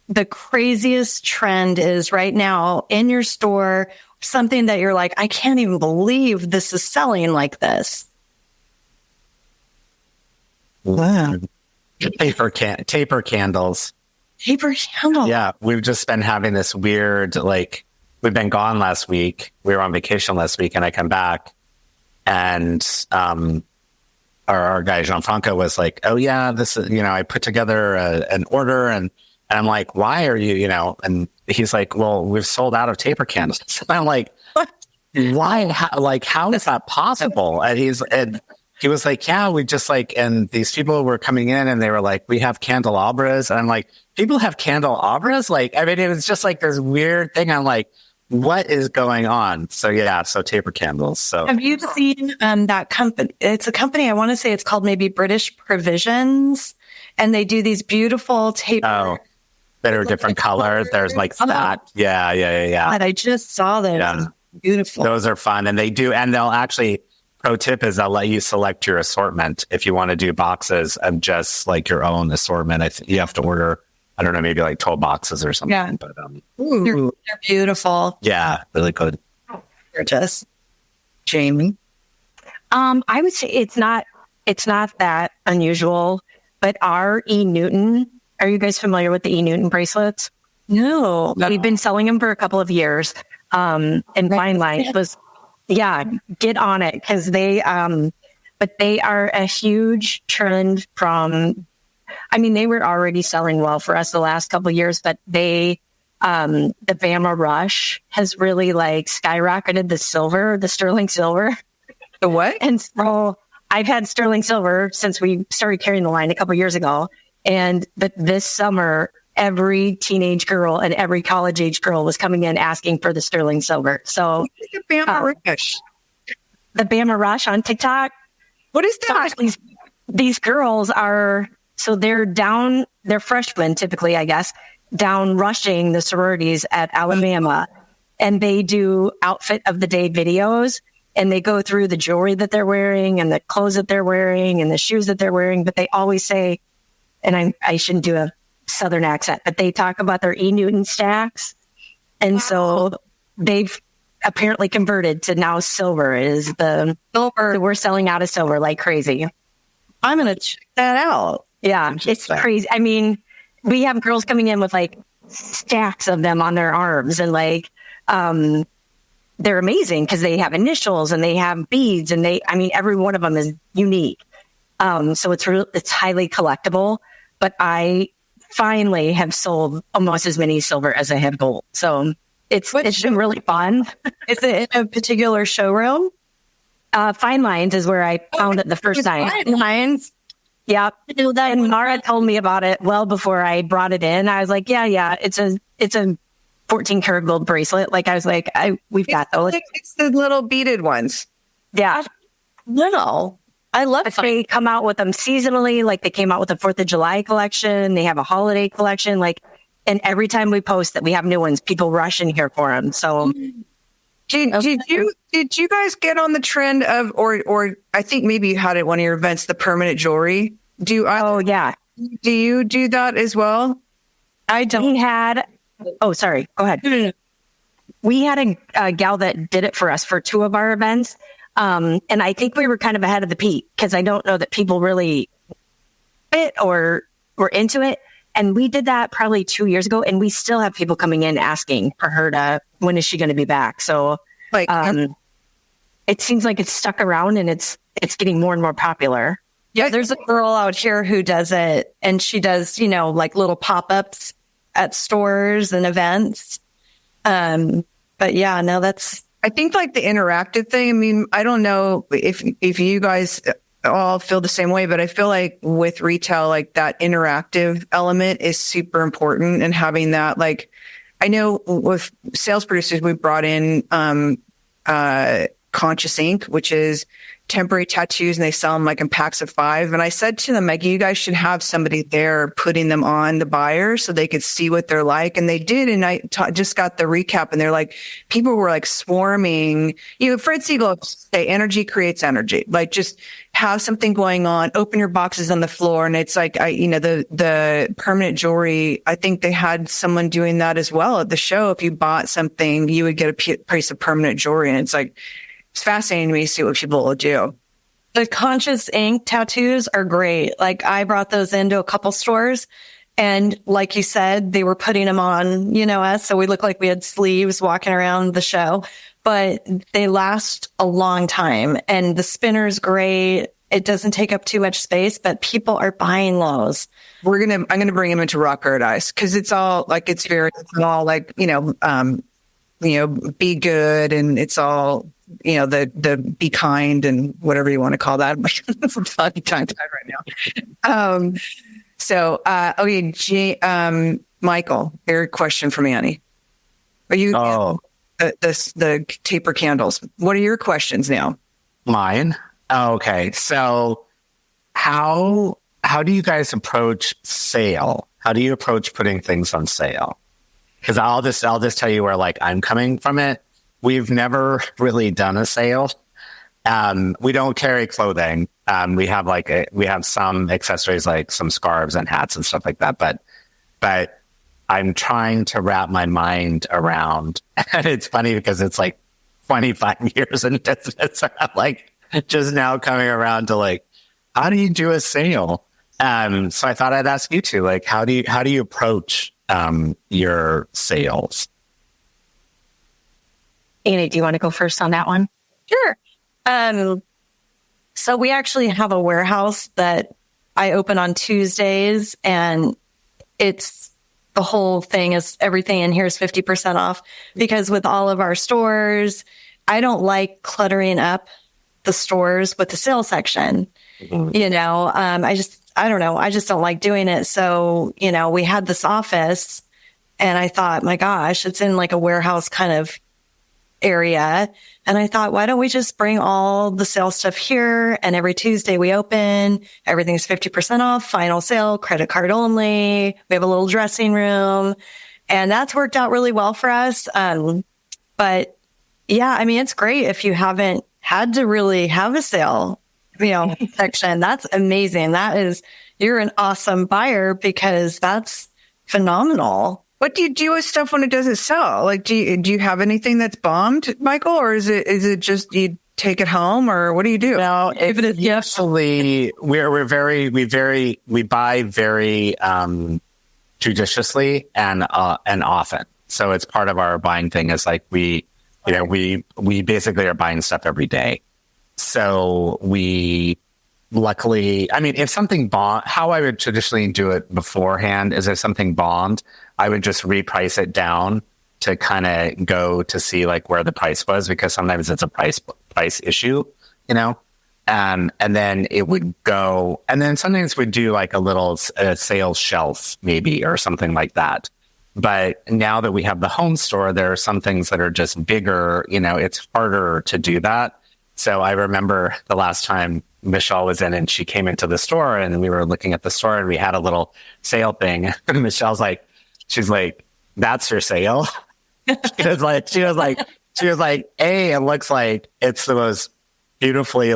the craziest trend is right now in your store, something that you're like, I can't even believe this is selling like this. Wow. Taper candles. Paper candle. Yeah, we've just been having this weird, we've been gone last week. We were on vacation last week, and I come back, and our guy Gianfranco was like, "Oh yeah, this is I put together an order, and I'm like, why are you And he's like, well, we've sold out of taper candles. And I'm like, what? Why? How is that possible? And he was like, yeah, we just and these people were coming in and they were like, we have candelabras. And I'm like, people have candelabras? It was just this weird thing. I'm like, what is going on? So yeah, so taper candles. So have you seen that company? It's a company, I want to say it's called maybe British Provisions. And they do these beautiful taper. Oh, that are different colors. There's that. Yeah. And I just saw them. Yeah. Beautiful. Those are fun. And they'll actually, pro tip is they'll let you select your assortment if you want to do boxes of just your own assortment. You have to order, I don't know, maybe 12 boxes or something. Yeah. But they're beautiful. Yeah, really good. Gorgeous. Jamie? I would say it's not that unusual, but our E. Newton, are you guys familiar with the E. Newton bracelets? No. We've been selling them for a couple of years. And Fine Line was, get on it, because but they are a huge trend from, they were already selling well for us the last couple of years, but the Bama Rush has really skyrocketed the sterling silver. The what? And so I've had sterling silver since we started carrying the line a couple of years ago. But this summer, every teenage girl and every college age girl was coming in asking for the sterling silver. So The Bama Rush. The Bama Rush on TikTok. What is that? So these girls they're freshmen typically, I guess, down rushing the sororities at Alabama. And they do outfit of the day videos. And they go through the jewelry that they're wearing and the clothes that they're wearing and the shoes that they're wearing. But they always say, and I shouldn't do a Southern accent, but they talk about their E. Newton stacks. And so they've apparently converted to now silver is the silver. We're selling out of silver like crazy. I'm going to check that out. Yeah, it's crazy. We have girls coming in with stacks of them on their arms, and they're amazing because they have initials and they have beads, and every one of them is unique. So it's highly collectible, but I finally have sold almost as many silver as I have gold. So it's been really fun. Is it in a particular showroom? Fine Lines is where I found it the first time. Fine Lines. Yeah. And Mara told me about it well before I brought it in. I was like, yeah, it's a 14 karat gold bracelet. I was like, we've got those. It's the little beaded ones. Yeah. No. I love it. They come out with them seasonally. They came out with the 4th of July collection. They have a holiday collection. And every time we post that we have new ones, people rush in here for them. So did you guys get on the trend of, or I think maybe you had at one of your events, the permanent jewelry? Yeah. Do you do that as well? I don't. Sorry. Go ahead. We had a gal that did it for us for 2 of our events. And I think we were kind of ahead of the peak because I don't know that people really fit or were into it. And we did that probably 2 years ago, and we still have people coming in asking for her when is she going to be back? So it seems like it's stuck around and it's getting more and more popular. Yeah, there's a girl out here who does it, and she does, little pop-ups at stores and events. But yeah, no, I think the interactive thing. I don't know if you guys all feel the same way, but I feel like with retail, that interactive element is super important, and having that, I know with sales producers, we brought in, Conscious Ink, which is temporary tattoos and they sell them like in packs of 5. And I said to them, like, you guys should have somebody there putting them on the buyer so they could see what they're like. And they did. And I just got the recap and they're like, people were like swarming. Fred Siegel say energy creates energy. Like, just have something going on, open your boxes on the floor. And it's like, the permanent jewelry, I think they had someone doing that as well at the show. If you bought something, you would get a piece of permanent jewelry. And it's like, it's fascinating to me to see what people will do. The conscious ink tattoos are great. Like, I brought those into a couple stores and like you said, they were putting them on, us. So we looked like we had sleeves walking around the show, but they last a long time and the spinner's great. It doesn't take up too much space, but people are buying those. I'm going to bring them into Rock Paradise because it's all like, it's all like, be good. And it's all, the be kind and whatever you want to call that. It's a funny time right now. Michael, your question from Annie. Are you the taper candles? What are your questions now? Mine. Okay. So how do you guys approach sale? How do you approach putting things on sale? Because I'll just tell you where like I'm coming from it. We've never really done a sale. We don't carry clothing. We have some accessories like some scarves and hats and stuff like that. But I'm trying to wrap my mind around, and it's funny because it's like 25 years in business. I'm like just now coming around to like, how do you do a sale? So I thought I'd ask you two, like, how do you approach your sales? Annie, do you want to go first on that one? Sure. So we actually have a warehouse that I open on Tuesdays, and the whole thing is everything in here is 50% off because with all of our stores, I don't like cluttering up the stores with the sales section. Mm-hmm. I don't know. I just don't like doing it. So, we had this office and I thought, my gosh, it's in like a warehouse kind of area. And I thought, why don't we just bring all the sales stuff here? And every Tuesday we open, everything's 50% off, final sale, credit card only. We have a little dressing room, and that's worked out really well for us. But yeah, it's great if you haven't had to really have a sale, section. That's amazing. You're an awesome buyer because that's phenomenal. What do you do with stuff when it doesn't sell? Like, do you have anything that's bombed, Michael, or is it just you take it home, or what do you do? No, actually, we buy very judiciously and often. So it's part of our buying thing. Is like we basically are buying stuff every day. So luckily, if something bombed, how I would traditionally do it beforehand is if something bombed, I would just reprice it down to kind of go to see like where the price was, because sometimes it's a price issue, and then it would go, and then sometimes we'd do like a little sales shelf maybe or something like that. But now that we have the home store, there are some things that are just bigger, it's harder to do that. So I remember the last time Michelle was in and she came into the store and we were looking at the store and we had a little sale thing. And Michelle's like, she's like, that's your sale? She was like, hey, it looks like it's the most beautifully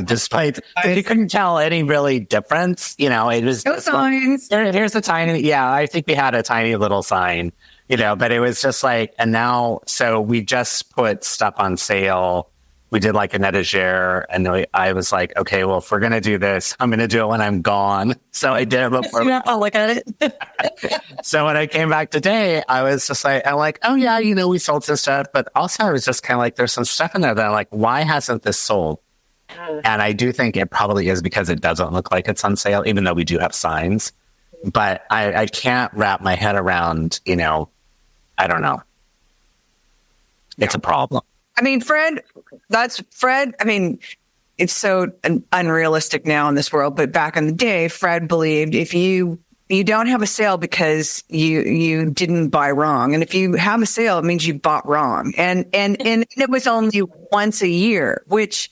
despite, you couldn't tell any really difference, it was no signs. Here's a tiny, I think we had a tiny little sign, but it was just like, and now, so we just put stuff on sale. We did like an etagere, and I was like, okay, well, if we're going to do this, I'm going to do it when I'm gone. So I did it before. I'll look at it. So when I came back today, I was just like, oh yeah, we sold some stuff, but also I was just kind of like, there's some stuff in there that I'm like, why hasn't this sold? And I do think it probably is because it doesn't look like it's on sale, even though we do have signs. But I can't wrap my head around, I don't know. It's a problem. Fred, it's so unrealistic now in this world, but back in the day, Fred believed if you don't have a sale because you didn't buy wrong. And if you have a sale, it means you bought wrong. And it was only once a year, which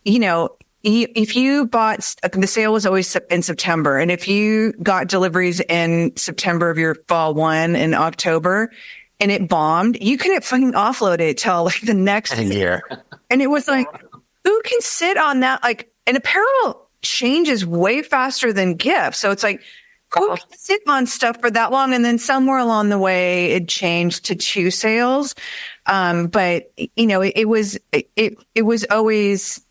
if you bought, the sale was always in September. And if you got deliveries in September of your fall one in October and it bombed, you couldn't fucking offload it till like the next year. And it was like, who can sit on that? Like, and apparel changes way faster than gifts. So it's like, who can sit on stuff for that long? And then somewhere along the way, it changed to 2 sales. But it was always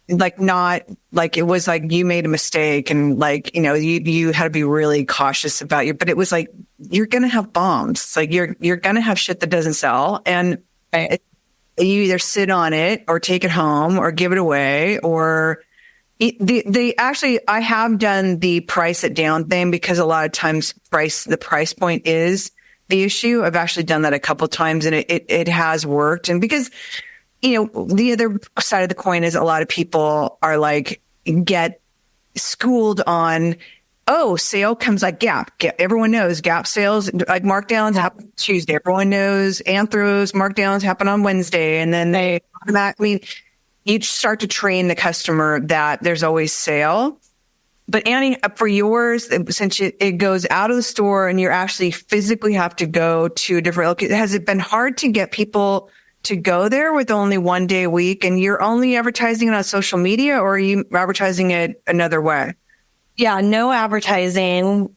like not like it was like you made a mistake and like you had to be really cautious about but it was like you're gonna have bombs. It's like you're gonna have shit that doesn't sell, and you either sit on it or take it home or give it away or they actually I have done the price it down thing because a lot of times the price point is the issue. I've actually done that a couple of times and it has worked, and because the other side of the coin is a lot of people are like, get schooled on, sale comes like Gap. Everyone knows Gap sales, like markdowns happen Tuesday. Everyone knows Anthros markdowns happen on Wednesday. And then you start to train the customer that there's always sale. But Annie, for yours, since it goes out of the store and you actually physically have to go to a different location, has it been hard to get people to go there with only 1 day a week, and you're only advertising it on social media, or are you advertising it another way? Yeah, no advertising.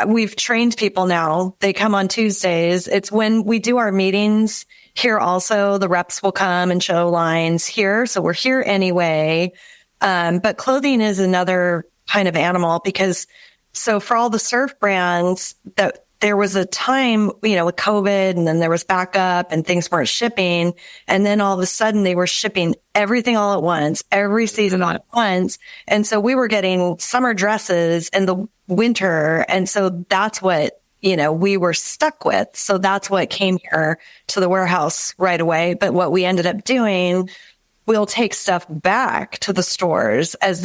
We've trained people now. They come on Tuesdays. It's when we do our meetings here also, the reps will come and show lines here. So we're here anyway. But clothing is another kind of animal because for all the surf brands that there was a time, with COVID, and then there was backup and things weren't shipping. And then all of a sudden they were shipping everything all at once, every season all at once. And so we were getting summer dresses in the winter. And so that's what, we were stuck with. So that's what came here to the warehouse right away. But what we ended up doing, we'll take stuff back to the stores as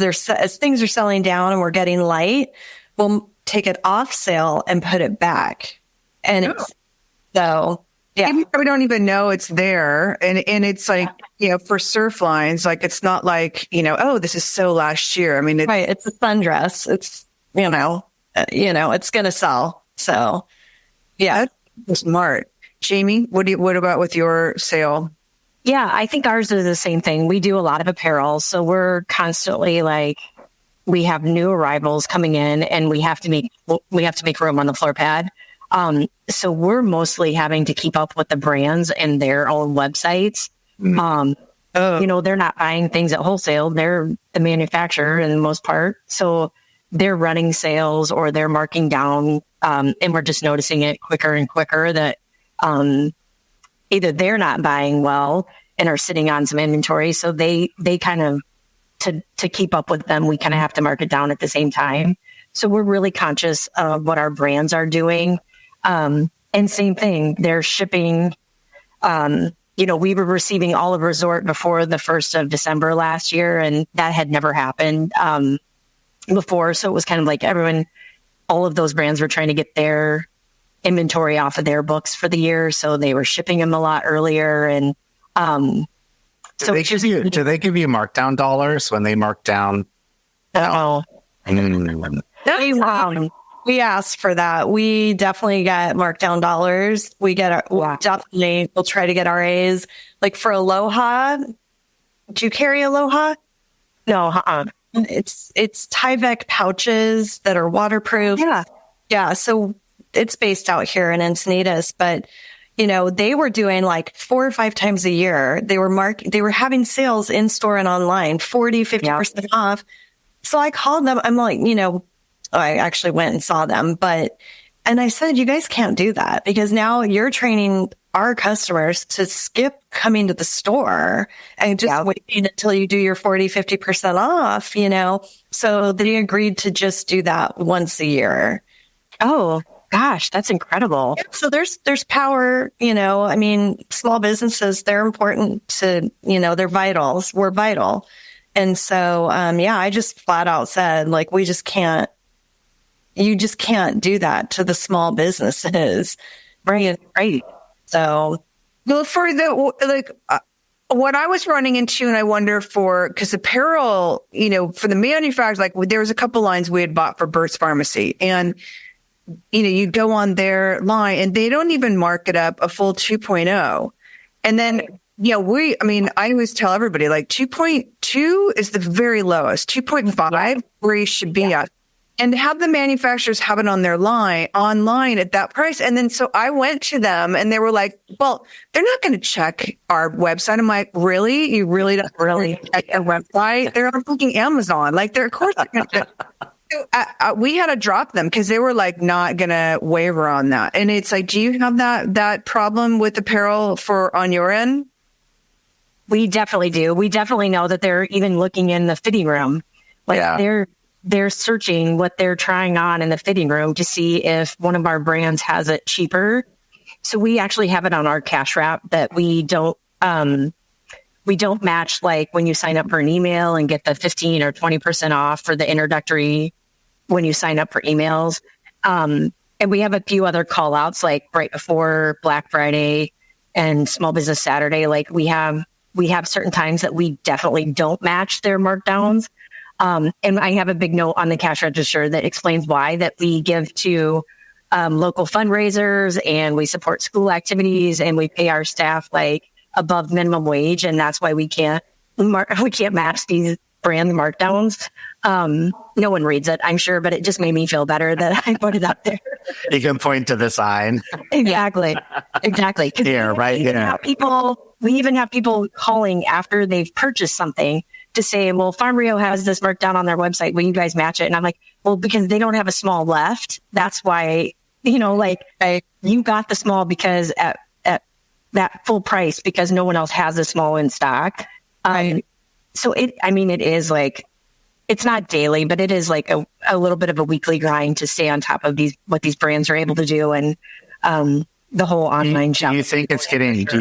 things are selling down and we're getting light. We'll take it off sale and put it back. And yeah. People probably don't even know it's there. And it's like, for surf lines, like, it's not like, this is so last year. I mean, right. It's a sundress. It's, it's going to sell. So yeah. That's smart. Jamie, what about with your sale? Yeah, I think ours are the same thing. We do a lot of apparel. So we're constantly like, we have new arrivals coming in and we have to make room on the floor pad. So we're mostly having to keep up with the brands and their own websites. They're not buying things at wholesale. They're the manufacturer in the most part. So they're running sales or they're marking down. And we're just noticing it quicker and quicker that, either they're not buying well and are sitting on some inventory. So they kind of, to keep up with them, we kind of have to mark it down at the same time. So we're really conscious of what our brands are doing. And same thing, they're shipping. We were receiving Olive Resort before the 1st of December last year, and that had never happened before. So it was kind of like all of those brands were trying to get their inventory off of their books for the year. So they were shipping them a lot earlier. And do they give you markdown dollars when they mark down? Wow. We asked for that. We definitely get markdown dollars. We get we'll try to get RAs. Like for Aloha, do you carry Aloha? No, It's Tyvek pouches that are waterproof. Yeah. So it's based out here in Encinitas, but they were doing like 4 or 5 times a year. They were having sales in store and online, 40-50% off. So I called them. I'm like, I actually went and saw them, and I said, you guys can't do that because now you're training our customers to skip coming to the store and just waiting until you do your 40-50% off, So they agreed to just do that once a year. Oh, gosh, that's incredible. Yeah, so there's power, small businesses, they're important to, they're vitals. We're vital. And so, I just flat out said, like, you just can't do that to the small businesses. Right. So, well, for the, what I was running into, and I wonder because apparel, for the manufacturers, like there was a couple lines we had bought for Burt's Pharmacy, and you go on their line and they don't even mark it up a full 2.0. And then, I always tell everybody like 2.2 is the very lowest, 2.5 where you should be at. And have the manufacturers have it on their online at that price. And then, so I went to them and they were like, well, they're not going to check our website. I'm like, really? You really don't really check their website? They're on fucking Amazon. Like of course they're going to. So we had to drop them because they were like not going to waver on that. And it's like, do you have that problem with apparel on your end? We definitely do. We definitely know that they're even looking in the fitting room. They're searching what they're trying on in the fitting room to see if one of our brands has it cheaper. So we actually have it on our cash wrap that we don't match, like when you sign up for an email and get the 15 or 20% off for the introductory when you sign up for emails. And we have a few other call outs, like right before Black Friday and Small Business Saturday. Like we have certain times that we definitely don't match their markdowns. And I have a big note on the cash register that explains why, that we give to local fundraisers and we support school activities and we pay our staff like above minimum wage. And that's why we can't match these brand markdowns. No one reads it, I'm sure, but it just made me feel better that I put it up there. You can point to the sign. Exactly. Here, right here. We even have people calling after they've purchased something to say, well, Farm Rio has this marked down on their website. Will you guys match it? And I'm like, well, because they don't have a small left. That's why, you got the small because at that full price, because no one else has a small in stock. So it is like, it's not daily, but it is like a little bit of a weekly grind to stay on top of what these brands are able to do. And, the whole online shopping. Do you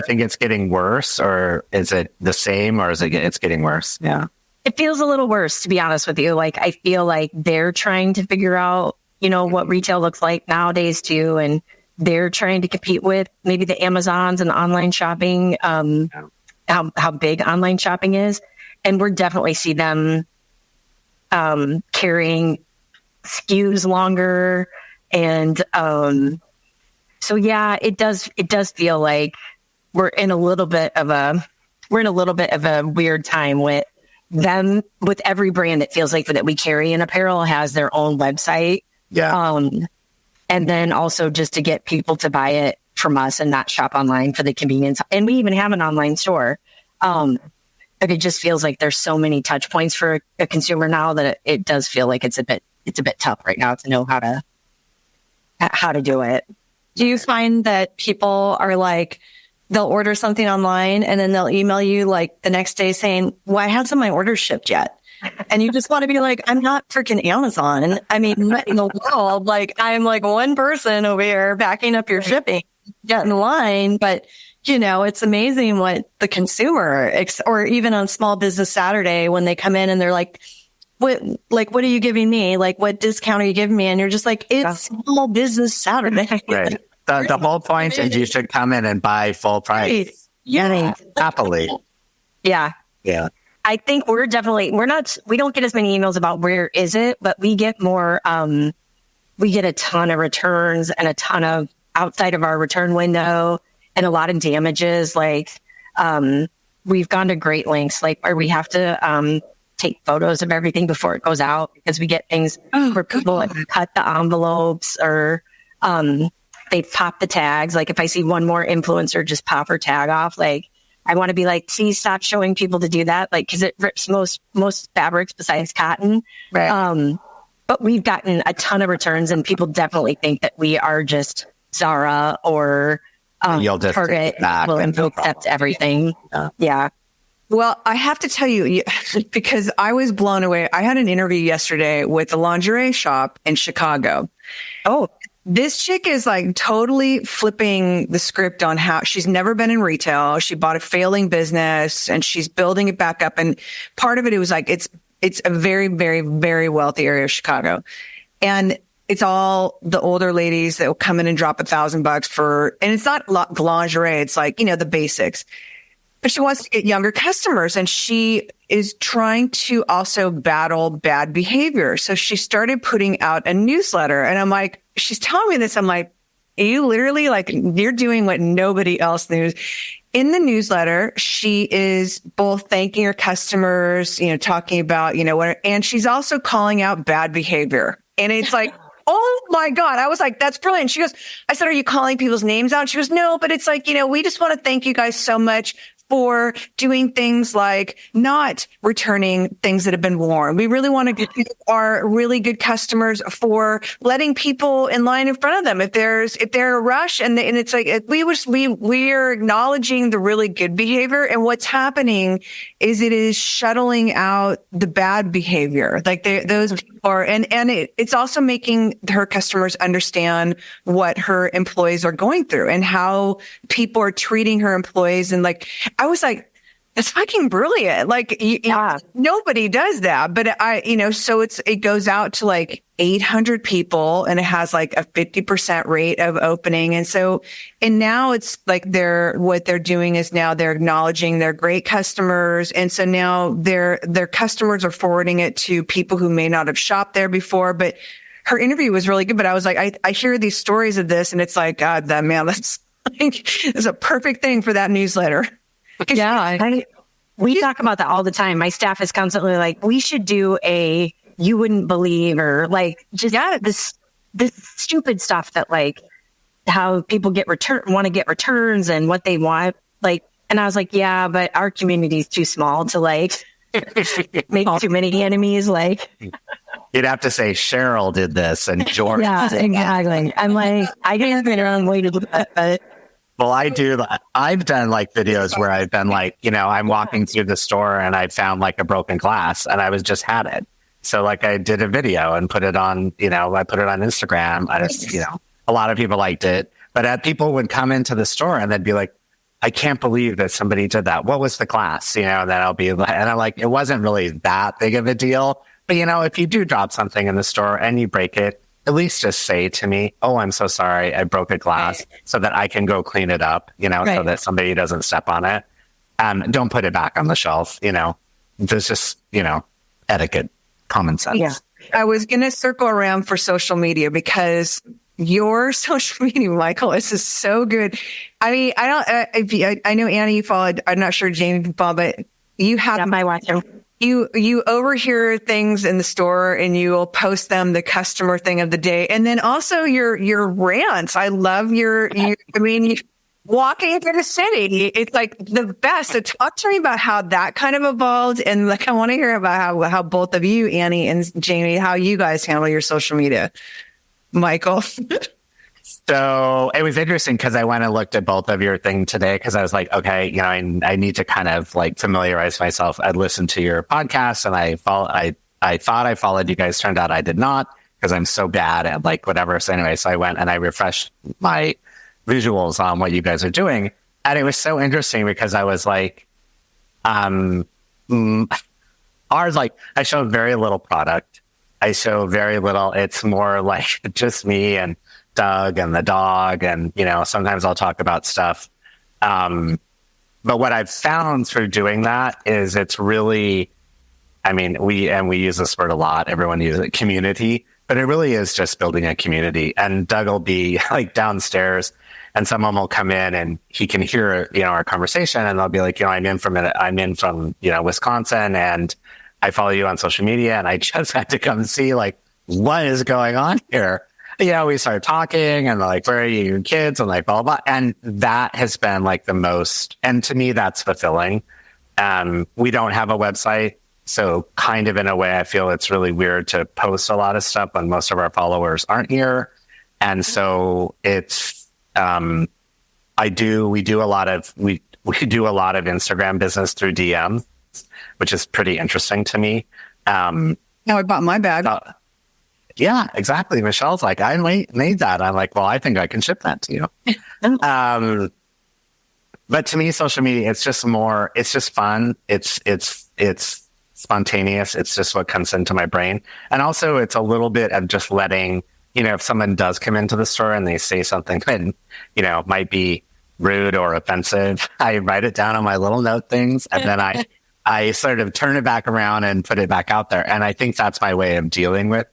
think it's getting worse, or is it the same, or is it's getting worse? Yeah. It feels a little worse, to be honest with you. Like, I feel like they're trying to figure out, what retail looks like nowadays too. And they're trying to compete with maybe the Amazons and the online shopping, how big online shopping is. And we're definitely see them, carrying SKUs longer. And, so yeah, it does feel like we're in a little bit of a weird time with them. With every brand, it feels like that we carry in apparel has their own website. Yeah. And then also just to get people to buy it from us and not shop online for the convenience. And we even have an online store. But it just feels like there's so many touch points for a consumer now that it does feel like it's a bit tough right now to know how to do it. Do you find that people are like, they'll order something online and then they'll email you like the next day saying, why hasn't my order shipped yet? And you just want to be like, I'm not freaking Amazon. I mean, in the world, like I'm like one person over here backing up your shipping, get in line. But, it's amazing what the consumer, or even on Small Business Saturday, when they come in and they're like, what are you giving me? Like, what discount are you giving me? And you're just like, it's Small Business Saturday. Right. The whole point is you should come in and buy full price. Yeah. Happily. Yeah. Yeah. I think we don't get as many emails about where is it, but we get more, we get a ton of returns and a ton of outside of our return window and a lot of damages. Like, we've gone to great lengths, like where we have to, take photos of everything before it goes out, because we get things where people like cut the envelopes or they pop the tags. Like if I see one more influencer just pop her tag off, like I want to be like, please stop showing people to do that. Like, cause it rips most fabrics besides cotton. Right. But we've gotten a ton of returns and people definitely think that we are just Zara or You'll just Target. Will accept everything. Yeah. Well, I have to tell you, because I was blown away. I had an interview yesterday with a lingerie shop in Chicago. Oh, this chick is like totally flipping the script on how she's never been in retail. She bought a failing business and she's building it back up. And part of it was like, it's a very, very, very wealthy area of Chicago. And it's all the older ladies that will come in and drop $1,000 for, and it's not lingerie. It's like, the basics. but she wants to get younger customers, and she is trying to also battle bad behavior. So she started putting out a newsletter, and I'm like, she's telling me this. I'm like, you literally like, you're doing what nobody else knows. In the newsletter, she is both thanking her customers, talking about, and she's also calling out bad behavior. And it's like, oh my God. I was like, that's brilliant. She goes, I said, are you calling people's names out? She goes, no, but it's like, we just want to thank you guys so much for doing things like not returning things that have been worn. We really want to give our really good customers for letting people in line in front of them. If they're a rush and it's like, we are acknowledging the really good behavior, and what's happening is it is shuttling out the bad behavior. Like those people are, and it's also making her customers understand what her employees are going through and how people are treating her employees. And like, I was like, that's fucking brilliant. Like, nobody does that. But so it goes out to like 800 people, and it has like a 50% rate of opening. And now it's like what they're doing is now they're acknowledging their great customers. And so now their customers are forwarding it to people who may not have shopped there before. But her interview was really good. But I was like, I hear these stories of this, and it's like, God, that's a perfect thing for that newsletter. Yeah, we talk about that all the time. My staff is constantly like, we should do you wouldn't believe, or like just this stupid stuff that like how people want to get returns and what they want. Like, and I was like, yeah, but our community is too small to like make too many enemies. Like, you'd have to say Cheryl did this and George. Yeah, exactly. I'm like, I can't figure out a way to do that, but. Well, I do. I've done like videos where I've been like, I'm walking through the store and I found like a broken glass and I had it. So like I did a video and put it on, I put it on Instagram. A lot of people liked it, but people would come into the store and they'd be like, I can't believe that somebody did that. What was the glass? And then I'll be like, and I'm like, it wasn't really that big of a deal. But if you do drop something in the store and you break it, at least just say to me, oh, I'm so sorry, I broke a glass, so that I can go clean it up, so that somebody doesn't step on it. Don't put it back on the shelf, There's just, etiquette, common sense. Yeah. I was going to circle around for social media because your social media, Michael, is just so good. I mean, I know Annie, you followed, I'm not sure Jamie followed, but you have my watching. You overhear things in the store and you will post them, the customer thing of the day. And then also your rants. I love walking through the city. It's like the best. So talk to me about how that kind of evolved. And like, I want to hear about how both of you, Annie and Jamie, how you guys handle your social media. Michael. So it was interesting because I went and looked at both of your thing today because I was like, okay, I need to kind of like familiarize myself. I'd listened to your podcast and I thought I followed you guys. Turned out I did not because I'm so bad at like whatever. So anyway, so I went and I refreshed my visuals on what you guys are doing. And it was so interesting because I was like, I show very little product. I show very little. It's more like just me and Doug and the dog, and sometimes I'll talk about stuff. But what I've found through doing that is it's really, we use this word a lot. Everyone uses it, community, but it really is just building a community. And Doug will be like downstairs, and someone will come in and he can hear our conversation, and they'll be like, I'm in from Wisconsin, and I follow you on social media, and I just had to come see like what is going on here. We started talking and like, where are you kids? And like, blah, blah, blah. And that has been like the most, and to me, that's fulfilling. We don't have a website. So kind of in a way, I feel it's really weird to post a lot of stuff when most of our followers aren't here. And so it's, we do a lot of Instagram business through DM, which is pretty interesting to me. Now I bought my bag. Yeah, exactly. Michelle's like, I made that. I'm like, well, I think I can ship that to you. But to me, social media, it's just fun. It's spontaneous. It's just what comes into my brain. And also it's a little bit of just letting, if someone does come into the store and they say something that, might be rude or offensive, I write it down on my little note things, and then I sort of turn it back around and put it back out there. And I think that's my way of dealing with,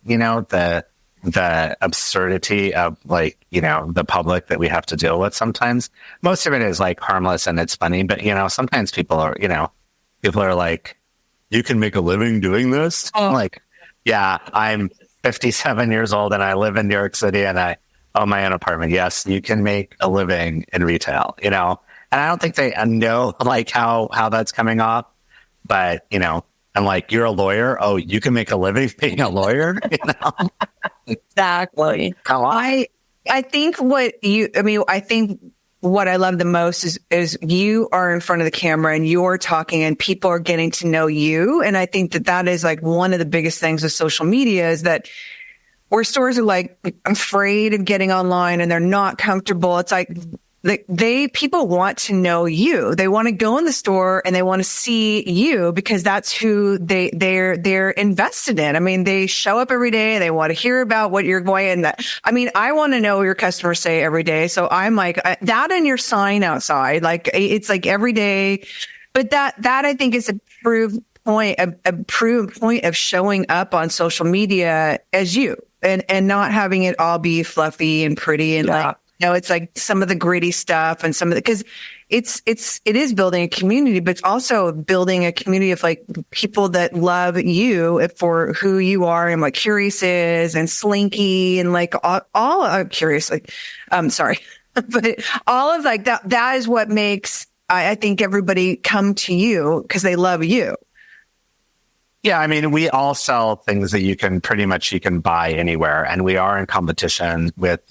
the absurdity of the public that we have to deal with sometimes. Most of it is like harmless and it's funny, but sometimes people are like, you can make a living doing this. I'm like, yeah, I'm 57 years old and I live in New York City and I own my own apartment. Yes, you can make a living in retail, and I don't think they know how that's coming off, but I'm like, you're a lawyer. Oh, you can make a living being a lawyer. Exactly. Come on. I think what I love the most is you are in front of the camera and you're talking and people are getting to know you. And I think that is like one of the biggest things with social media is that where stores are like afraid of getting online and they're not comfortable. It's like people want to know you. They want to go in the store and they want to see you because that's who they're invested in. I mean, they show up every day. They want to hear about what you're going. I want to know what your customers say every day. So I'm like that and your sign outside, like it's like every day. But that I think is a proven point of showing up on social media as you and not having it all be fluffy and pretty and it's like some of the gritty stuff and some of the, because it is building a community, but it's also building a community of like people that love you for who you are and what Curious is and Slinky and like all Curious, like, sorry, but all of like that is what makes, I think everybody come to you because they love you. Yeah, I mean, we all sell things that you can buy anywhere, and we are in competition with,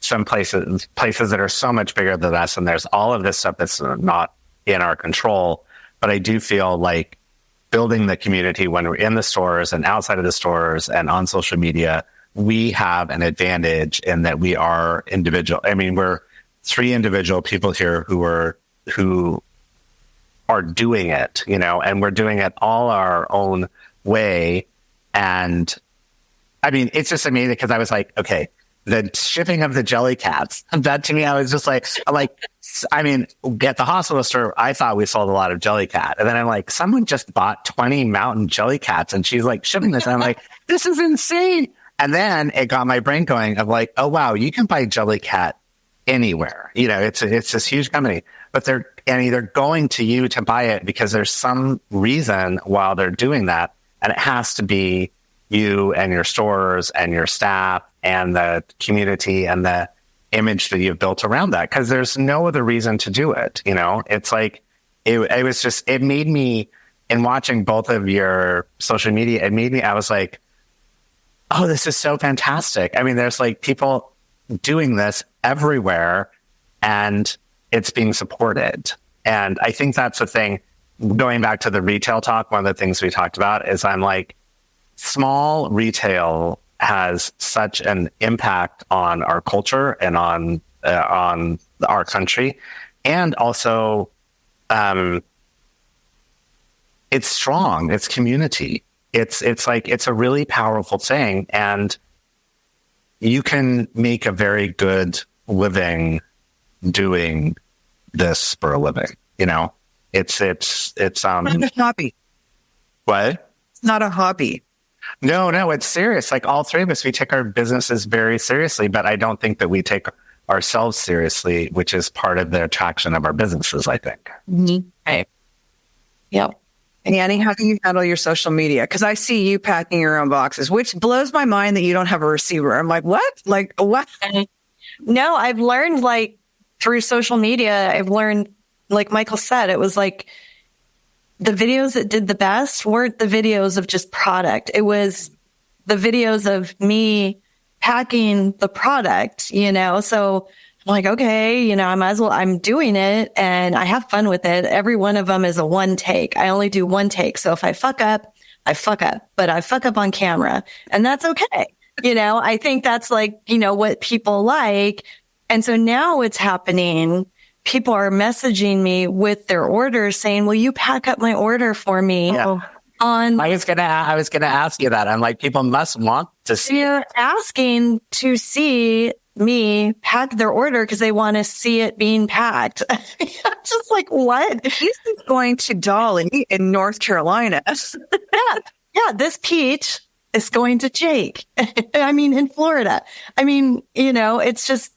some places that are so much bigger than us, and there's all of this stuff that's not in our control. But I do feel like building the community when we're in the stores and outside of the stores and on social media, we have an advantage in that we are individual. I mean, we're 3 individual people here who are doing it, and we're doing it all our own way. And I mean, it's just amazing because I was like, okay, the shipping of the jelly cats, that to me, I was just like, I mean, at the hospital store, I thought we sold a lot of jelly cat. And then I'm like, someone just bought 20 mountain jelly cats and she's like shipping this. And I'm like, this is insane. And then it got my brain going of like, oh, wow, you can buy jelly cat anywhere. It's this huge company, but they're either going to you to buy it because there's some reason while they're doing that. And it has to be you and your stores and your staff and the community and the image that you've built around that. Cause there's no other reason to do it. It's like, it made me, in watching both of your social media, I was like, oh, this is so fantastic. I mean, there's like people doing this everywhere and it's being supported. And I think that's the thing, going back to the retail talk, one of the things we talked about is I'm like, small retail has such an impact on our culture and on our country. And also, it's strong, it's community. It's like, it's a really powerful thing. And you can make a very good living doing this for a living, it's not a hobby. What? It's not a hobby. No, it's serious. Like all 3 of us, we take our businesses very seriously, but I don't think that we take ourselves seriously, which is part of the attraction of our businesses, I think. Mm-hmm. Right. Yep. And Annie, how do you handle your social media? Because I see you packing your own boxes, which blows my mind that you don't have a receiver. I'm like, what? Like, what? No, I've learned like through social media, like Michael said, it was like the videos that did the best weren't the videos of just product. It was the videos of me packing the product, So I'm like, okay, I might as well, I'm doing it and I have fun with it. Every one of them is a one take. I only do one take. So if I fuck up, but I fuck up on camera and that's okay. I think that's like, what people like. And so now what's happening, people are messaging me with their orders saying, will you pack up my order for me? Yeah. I was gonna ask you that. I'm like, people must want to see. You're asking to see me pack their order because they want to see it being packed. I'm just like, what? This is going to Dolly in North Carolina. Yeah, this peach is going to Jake. I mean, in Florida. I mean, it's just,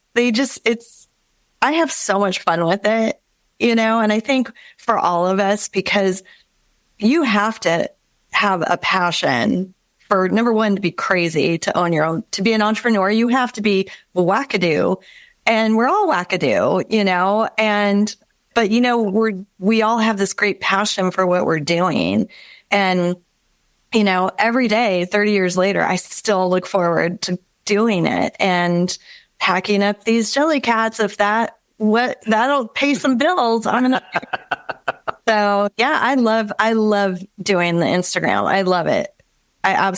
I have so much fun with it, and I think for all of us, because you have to have a passion for, number one, to be crazy, to own your own, to be an entrepreneur, you have to be wackadoo, and we're all wackadoo, but we all have this great passion for what we're doing. And, every day, 30 years later, I still look forward to doing it and packing up these jelly cats. If that'll pay some bills. So yeah, I love doing the Instagram. I love it. I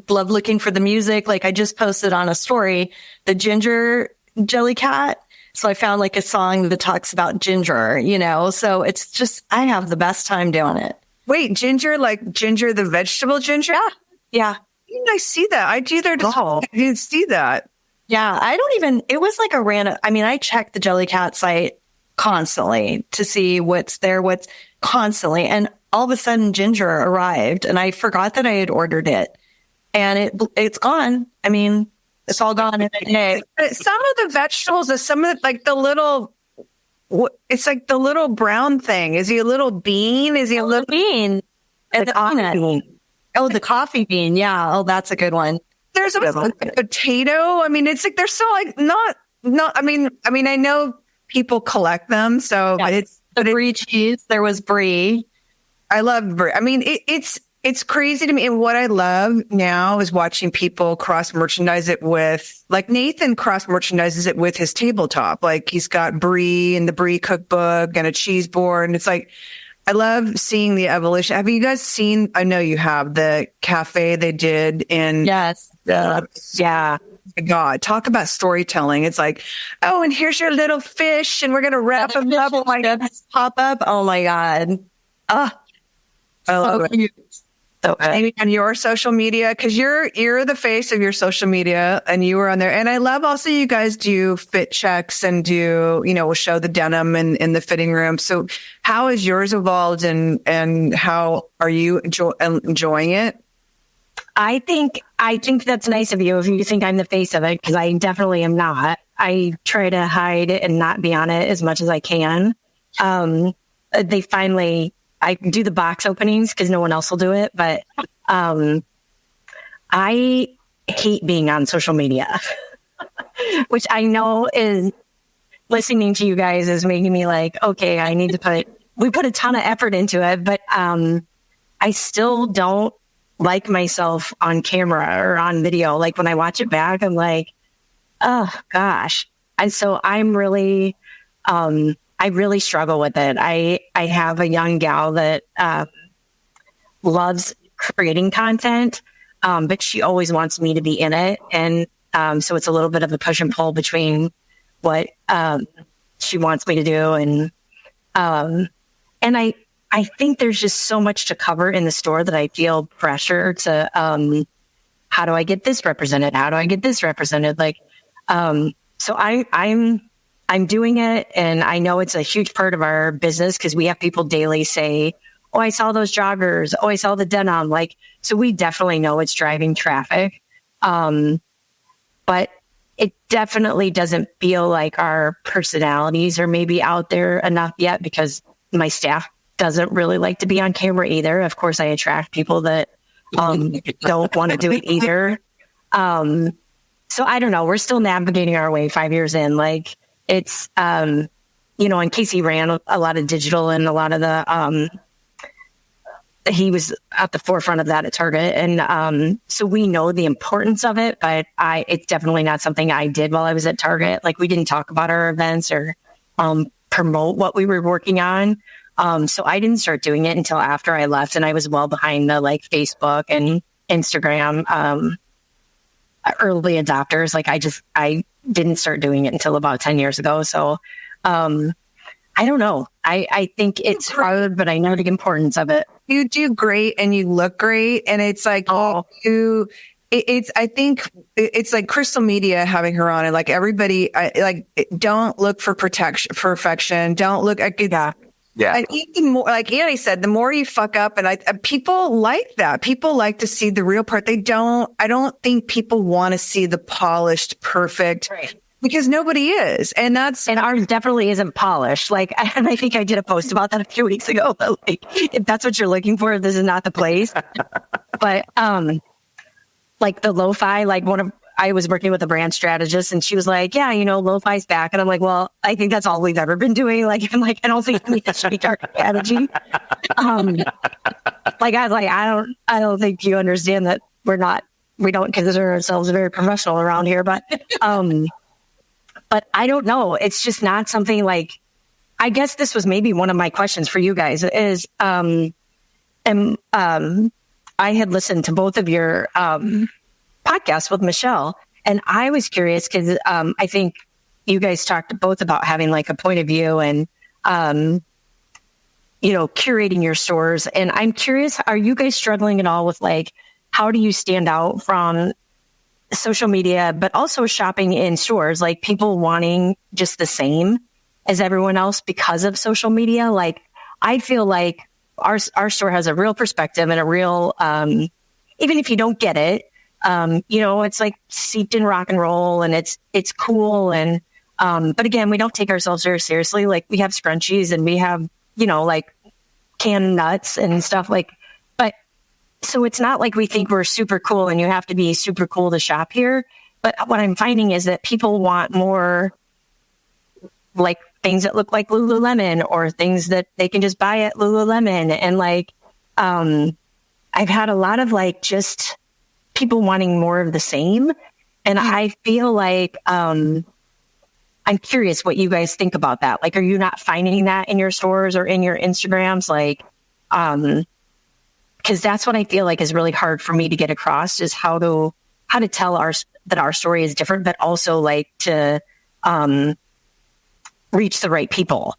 love looking for the music. Like I just posted on a story, the ginger jelly cat. So I found like a song that talks about ginger, so it's just, I have the best time doing it. Wait, ginger, like ginger, the vegetable ginger? Yeah. Didn't I see that? I didn't see that. Yeah. It was like a random, I checked the Jelly Cat site constantly to see what's constantly. And all of a sudden ginger arrived and I forgot that I had ordered it and it's gone. It's all gone in a day. Some of the vegetables, it's like the little brown thing. Is he a little bean? Is he a little bean? And the coffee bean. Oh, the coffee bean. Yeah. Oh, that's a good one. There's a potato. It's like, they're so like not, I know people collect them. So yeah. It's the brie cheese. There was brie. I love brie. It's crazy to me. And what I love now is watching people cross merchandise it with, like Nathan cross merchandises it with his tabletop. Like he's got brie and the brie cookbook and a cheese board. And it's like, I love seeing the evolution. Have you guys seen, I know you have, the cafe they did in. Yes. Yeah. My God, talk about storytelling. It's like, oh, and here's your little fish and we're going to wrap them up. Oh my God. Pop up. Oh my God. So cute. So, on your social media, because you're the face of your social media, and you were on there. And I love also you guys do fit checks and do we'll show the denim in the fitting room. So how has yours evolved, and how are you enjoying it? I think that's nice of you if you think I'm the face of it, because I definitely am not. I try to hide it and not be on it as much as I can. I do the box openings because no one else will do it. But I hate being on social media, which I know is, listening to you guys is making me like, okay, I need to we put a ton of effort into it, but I still don't like myself on camera or on video. Like when I watch it back, I'm like, oh gosh. And so I'm really, I really struggle with it. I have a young gal that loves creating content, but she always wants me to be in it. And so it's a little bit of a push and pull between what she wants me to do. And I think there's just so much to cover in the store that I feel pressure to, how do I get this represented? How do I get this represented? Like, so I'm doing it, and I know it's a huge part of our business because we have people daily say, oh, I saw those joggers. Oh, I saw the denim. Like, so we definitely know it's driving traffic. But it definitely doesn't feel like our personalities are maybe out there enough yet, because my staff doesn't really like to be on camera either. Of course, I attract people that don't want to do it either. So I don't know. We're still navigating our way 5 years in. Like, it's, and Casey ran a lot of digital and a lot of the, he was at the forefront of that at Target. And so we know the importance of it, but it's definitely not something I did while I was at Target. Like, we didn't talk about our events or promote what we were working on. So I didn't start doing it until after I left, and I was well behind the Facebook and Instagram early adopters. Like, I didn't start doing it until about 10 years ago. So I don't know. I think it's hard, but I know the importance of it. You do great and you look great. And it's like, I think it's like Crystal Media having her on, and like everybody, don't look for perfection. Don't look at Yeah. And even more, like Annie said, the more you fuck up, and people like that. People like to see the real part. I don't think people want to see the polished, perfect, Right. Because nobody is. And ours definitely isn't polished. Like, and I think I did a post about that a few weeks ago. But like, if that's what you're looking for, this is not the place. But, like the lo-fi, like I was working with a brand strategist and she was like, yeah, lo-fi's back. And I'm like, well, I think that's all we've ever been doing. Like, I'm like, I don't think that should be our strategy. Like, I was like, I don't think you understand that we don't consider ourselves very professional around here, but I don't know. It's just not something like, I guess this was maybe one of my questions for you guys is, I had listened to both of your, podcast with Michelle. And I was curious because I think you guys talked both about having like a point of view and, curating your stores. And I'm curious, are you guys struggling at all with like, how do you stand out from social media, but also shopping in stores, like people wanting just the same as everyone else because of social media? Like, I feel like our store has a real perspective and a real, even if you don't get it, it's like steeped in rock and roll and it's cool. And, but again, we don't take ourselves very seriously. Like we have scrunchies and we have, like canned nuts and stuff but so it's not like we think we're super cool and you have to be super cool to shop here. But what I'm finding is that people want more like things that look like Lululemon or things that they can just buy at Lululemon. And like, I've had a lot of like just people wanting more of the same. And I feel like, I'm curious what you guys think about that. Like, are you not finding that in your stores or in your Instagrams? Like, cause that's what I feel like is really hard for me to get across is how to tell that our story is different, but also like to, reach the right people.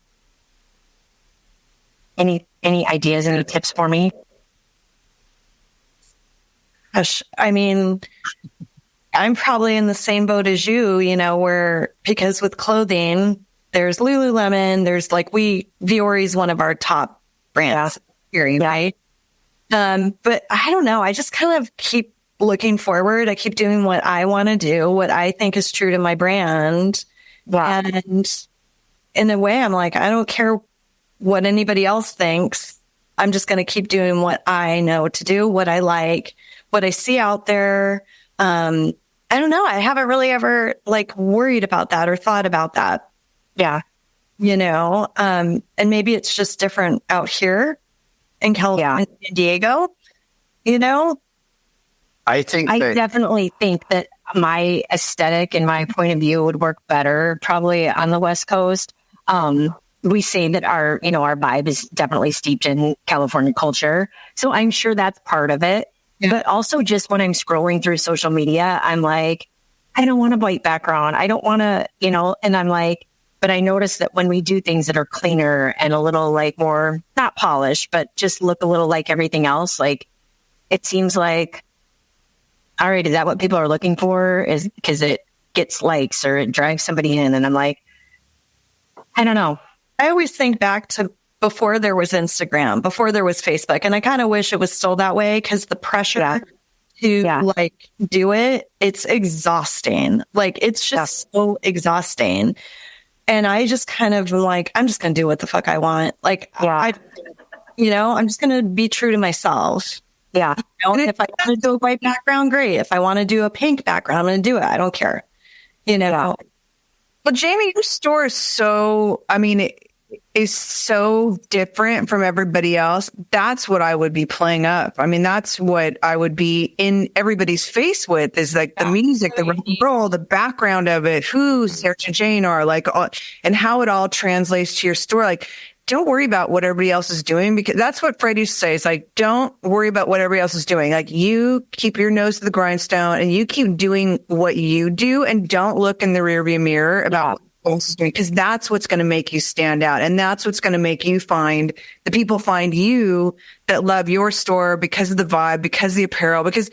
Any ideas, any tips for me? Gosh, I mean, I'm probably in the same boat as you, where because with clothing, there's Lululemon, there's like Viori's one of our top brands, right? But I don't know. I just kind of keep looking forward. I keep doing what I want to do, what I think is true to my brand. Wow. And in a way, I'm like, I don't care what anybody else thinks. I'm just going to keep doing what I know to do, what I like, what I see out there. I don't know. I haven't really ever like worried about that or thought about that. Yeah. And maybe it's just different out here in California, San Diego, I definitely think that my aesthetic and my point of view would work better probably on the West Coast. We say that our vibe is definitely steeped in California culture. So I'm sure that's part of it. Yeah. But also just when I'm scrolling through social media, I'm like, I don't want a white background. I don't want to, and I'm like, but I notice that when we do things that are cleaner and a little like more, not polished, but just look a little like everything else, like it seems like, all right, is that what people are looking for? Is because it gets likes or it drives somebody in? And I'm like, I don't know. I always think back to before there was Instagram, before there was Facebook. And I kind of wish it was still that way because the pressure to like do it, it's exhausting. Like it's just so exhausting. And I just kind of like, I'm just going to do what the fuck I want. Like, I'm just going to be true to myself. Yeah. If I want to do a white background, great. If I want to do a pink background, I'm going to do it. I don't care. But Jamie, your store is is so different from everybody else. That's what I would be playing up. I mean, that's what I would be in everybody's face with is like the music, the rock and roll, the background of it, who Sarah and Jane are like, and how it all translates to your store. Like, don't worry about what everybody else is doing because that's what Fred used to say. It's like, don't worry about what everybody else is doing. Like you keep your nose to the grindstone and you keep doing what you do and don't look in the rearview mirror about what else is doing because that's what's going to make you stand out. And that's what's going to make you find the people find you that love your store because of the vibe, because of the apparel, because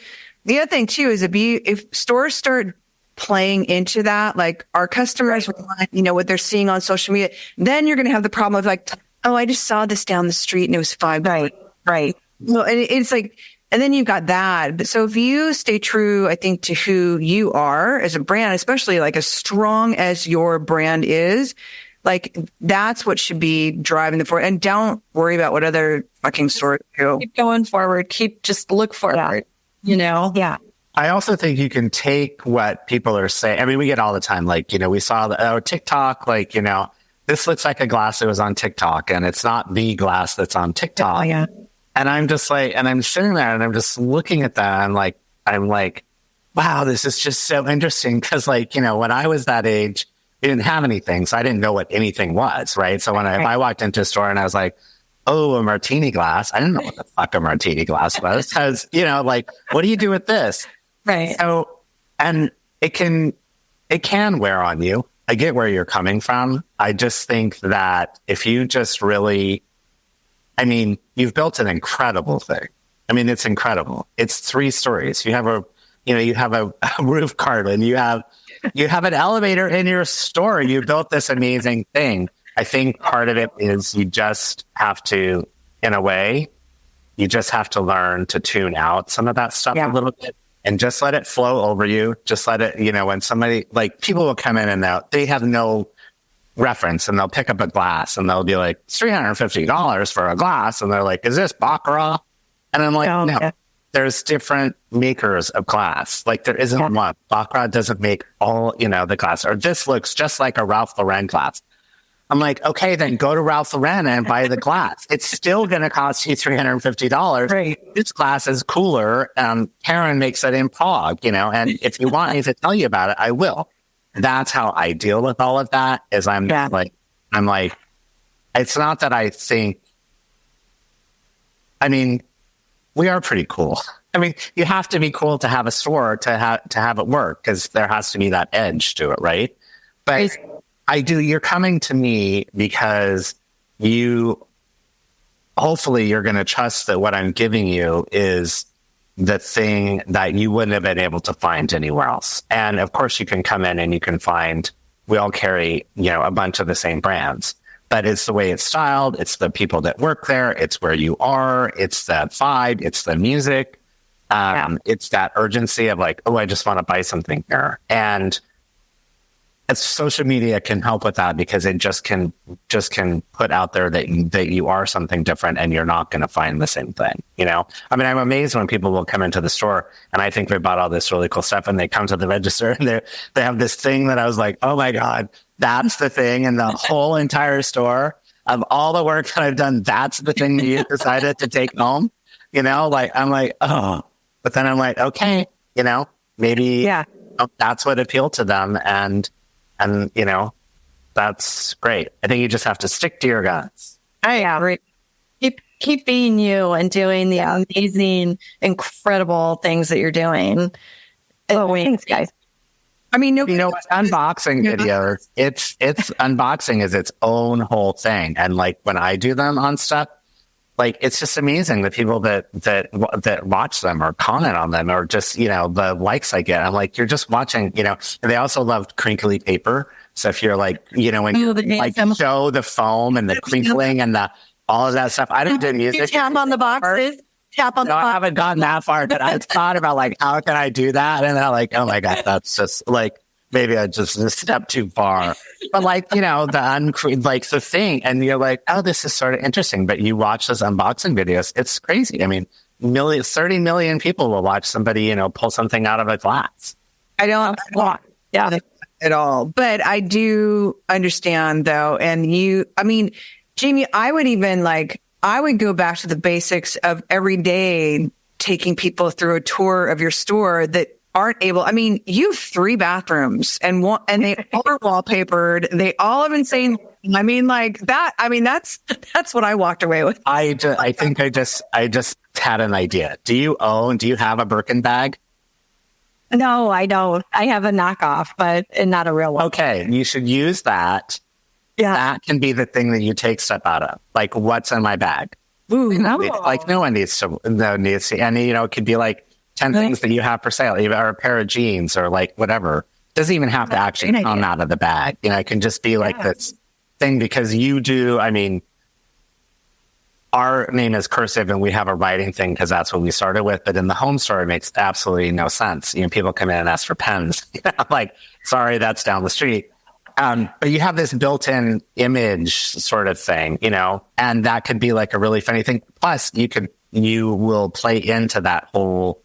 the other thing too is if stores start playing into that, like our customers want, what they're seeing on social media, then you're going to have the problem of like, oh, I just saw this down the street and it was $5. Right. Well, and it's like, and then you've got that. But so if you stay true, I think, to who you are as a brand, especially like as strong as your brand is, like that's what should be driving the forward. And don't worry about what other fucking stores do. Keep going forward. Just look forward, Yeah. I also think you can take what people are saying. I mean, we get all the time, like, we saw TikTok, like, this looks like a glass that was on TikTok and it's not the glass that's on TikTok. Oh, yeah. And I'm just like, and I'm sitting there and I'm just looking at that. And I'm like, wow, this is just so interesting. Cause like, when I was that age, we didn't have anything. So I didn't know what anything was. Right. So if I walked into a store and I was like, oh, a martini glass, I didn't know what the fuck a martini glass was. Cause, like, what do you do with this? Right. So, and it can wear on you. I get where you're coming from. I just think that if you just really, you've built an incredible thing. It's incredible. It's 3 stories. You have a roof garden. You have an elevator in your store. You built this amazing thing. I think part of it is you just have to, in a way, learn to tune out some of that stuff a little bit. And just let it flow over you. Just let it, when somebody, like people will come in and they have no reference and they'll pick up a glass and they'll be like, it's $350 for a glass. And they're like, is this Baccarat? And I'm like, no, there's different makers of glass. Like there isn't one. Baccarat doesn't make all, the glass. Or this looks just like a Ralph Lauren glass. I'm like, okay, then go to Ralph Lauren and buy the glass. It's still going to cost you $350. Right. This glass is cooler. Karen makes it in Prague, and if you want me to tell you about it, I will. That's how I deal with all of that is I'm like, it's not that I think, we are pretty cool. You have to be cool to have a store to have it work because there has to be that edge to it. Right. But you're coming to me because hopefully you're going to trust that what I'm giving you is the thing that you wouldn't have been able to find anywhere else. And of course you can come in and you can find, we all carry, a bunch of the same brands, but it's the way it's styled. It's the people that work there. It's where you are. It's that vibe. It's the music. It's that urgency of like, oh, I just want to buy something here. And social media can help with that because it just can put out there that you are something different and you're not going to find the same thing. I'm amazed when people will come into the store and I think they bought all this really cool stuff and they come to the register and they have this thing that I was like, oh my God, that's the thing. And the whole entire store of all the work that I've done, that's the thing that you decided to take home. I'm like, oh, but then I'm like, okay, maybe that's what appealed to them. And that's great. I think you just have to stick to your guns. I agree. Keep being you and doing the amazing, incredible things that you're doing. Thanks, guys. Unboxing videos, it's unboxing is its own whole thing. And like when I do them on stuff, like it's just amazing the people that watch them or comment on them or just, the likes I get. I'm like, you're just watching, and they also love crinkly paper. So if you're like, when you like show the foam and the crinkling and all of that stuff, I don't do music. You tap on the boxes. I haven't gotten that far, but I thought about like, how can I do that? And I'm like, oh my God, that's just like, maybe I just a step too far. But like, the thing, and you're like, oh, this is sort of interesting. But you watch those unboxing videos, it's crazy. 30 million people will watch somebody, pull something out of a glass. I don't at all. But I do understand though. And Jamie, I would go back to the basics of every day taking people through a tour of your store that aren't able. You have 3 bathrooms and they all are wallpapered. They all have insane. That's what I walked away with. I think I just had an idea. Do you have a Birkin bag? No, I don't. I have a knockoff, but not a real one. Okay. You should use that. Yeah. That can be the thing that you take stuff out of. Like, what's in my bag? Ooh, no. Like, no one needs to, and it could be like 10 things that you have for sale, even or a pair of jeans or like whatever. Doesn't even have to actually come out of the bag. You know, it can just be like this thing because you do, I mean, our name is Cursive and we have a writing thing because that's what we started with. But in the home store, it makes absolutely no sense. You know, people come in and ask for pens. I'm like, sorry, that's down the street. But you have this built-in image sort of thing, you know, and that could be like a really funny thing. Plus, you will play into that whole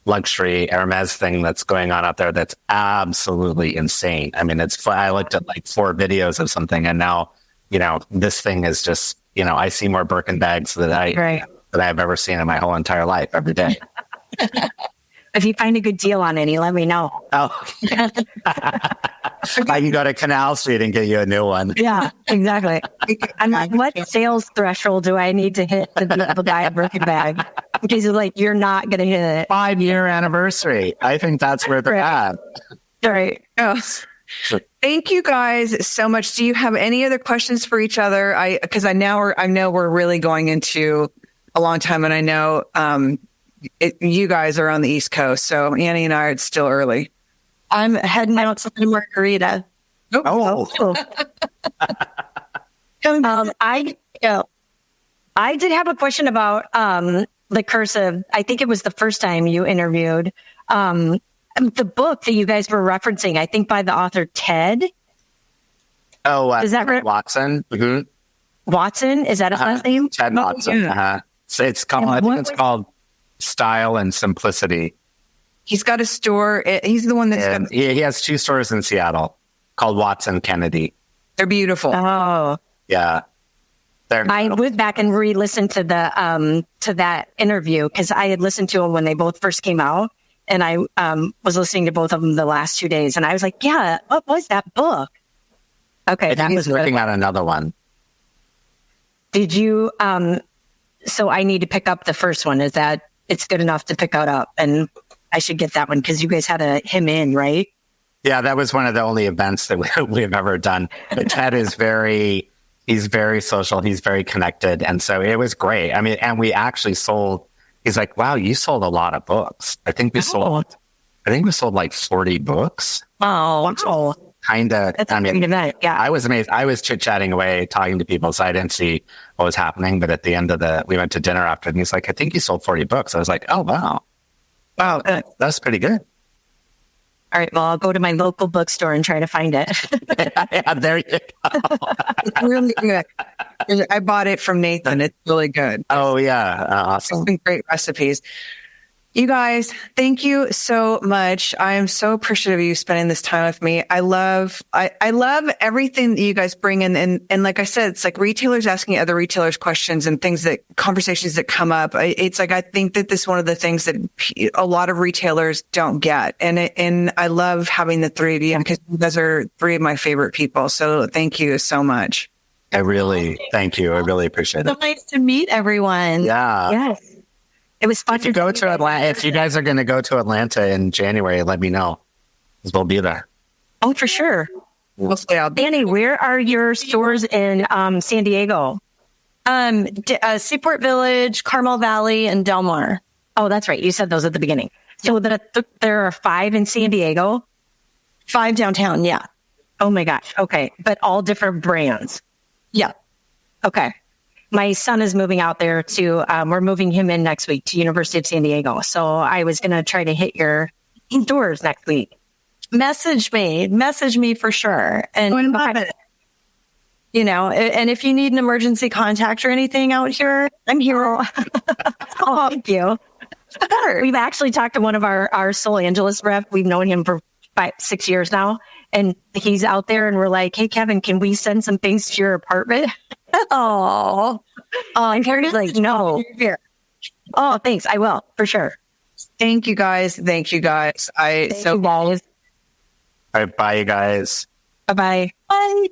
luxury Hermes thing that's going on out there. That's absolutely insane. I mean, I looked at like 4 videos of something and now, you know, this thing is just, you know, I see more Birkin bags that I've ever seen in my whole entire life every day. If you find a good deal on any, let me know. Oh, I can go to Canal Street and get you a new one. Yeah, exactly. I'm like, what sales threshold do I need to hit to be able to buy a Birkin bag? Because like, you're not going to hit it. 5-year anniversary. I think that's where they're at. Right. Oh. Thank you guys so much. Do you have any other questions for each other? Because I know we're really going into a long time, and I know you guys are on the East Coast, so Annie and I it's still early. I'm heading out to the margarita. Oh. I did have a question about the Cursive. I think it was the first time you interviewed. The book that you guys were referencing, I think by the author Ted. Oh, is that right? Watson? Mm-hmm. Watson? Is that his last name? Ted Watson. Yeah. It's called. I think it's called Style and Simplicity. He's got a store. He's the one that's he has 2 stores in Seattle called Watson Kennedy. They're beautiful. Oh, yeah. I went back and re-listened to that interview because I had listened to them when they both first came out. And I was listening to both of them the last 2 days. And I was like, yeah, what was that book? Okay. I think he's looking at another one. Did you, so I need to pick up the first one. Is that it's good enough to pick that up? And I should get that one because you guys had him in, right? Yeah, that was one of the only events that we've ever done. But Ted is he's very social. He's very connected. And so it was great. I mean, and we actually sold. He's like, wow, you sold a lot of books. I think we sold like 40 books. Oh, wow. Kind of. That's a great event. Yeah. I was amazed. I was chit-chatting away, talking to people, so I didn't see what was happening. But at the end we went to dinner after, and he's like, I think you sold 40 books. I was like, oh, wow. Wow, that's pretty good. All right, well, I'll go to my local bookstore and try to find it. Yeah, there you go. It's really good. I bought it from Nathan. It's really good. Oh, yeah. Awesome. It's been great recipes. You guys, thank you so much. I am so appreciative of you spending this time with me. I love everything that you guys bring in. And like I said, it's like retailers asking other retailers questions and conversations that come up. It's like, I think that this is one of the things that a lot of retailers don't get. And I love having the 3 of you because you guys are 3 of my favorite people. So thank you so much. Thank you. I really appreciate it. So nice to meet everyone. Yeah. Yes. It was fun. If you guys are going to go to Atlanta in January, let me know because we'll be there. Oh, for sure. Mostly Annie, where are your stores in San Diego? Seaport Village, Carmel Valley, and Del Mar. Oh, that's right. You said those at the beginning. So there are 5 in San Diego? 5 downtown, yeah. Oh my gosh. Okay. But all different brands. Yeah. Okay. My son is moving out there to, we're moving him in next week to University of San Diego. So I was going to try to hit your doors next week. Message me for sure. And, you know, and if you need an emergency contact or anything out here, I'm here. Oh, thank you. Sure. We've actually talked to one of our Los Angeles rep. We've known him for 5-6 years now. And he's out there and we're like, hey, Kevin, can we send some things to your apartment? And Carrie's like, no. Oh, thanks. I will, for sure. Thank you guys. Thank you guys. Thank you guys. All right, bye, you guys. Bye-bye. Bye.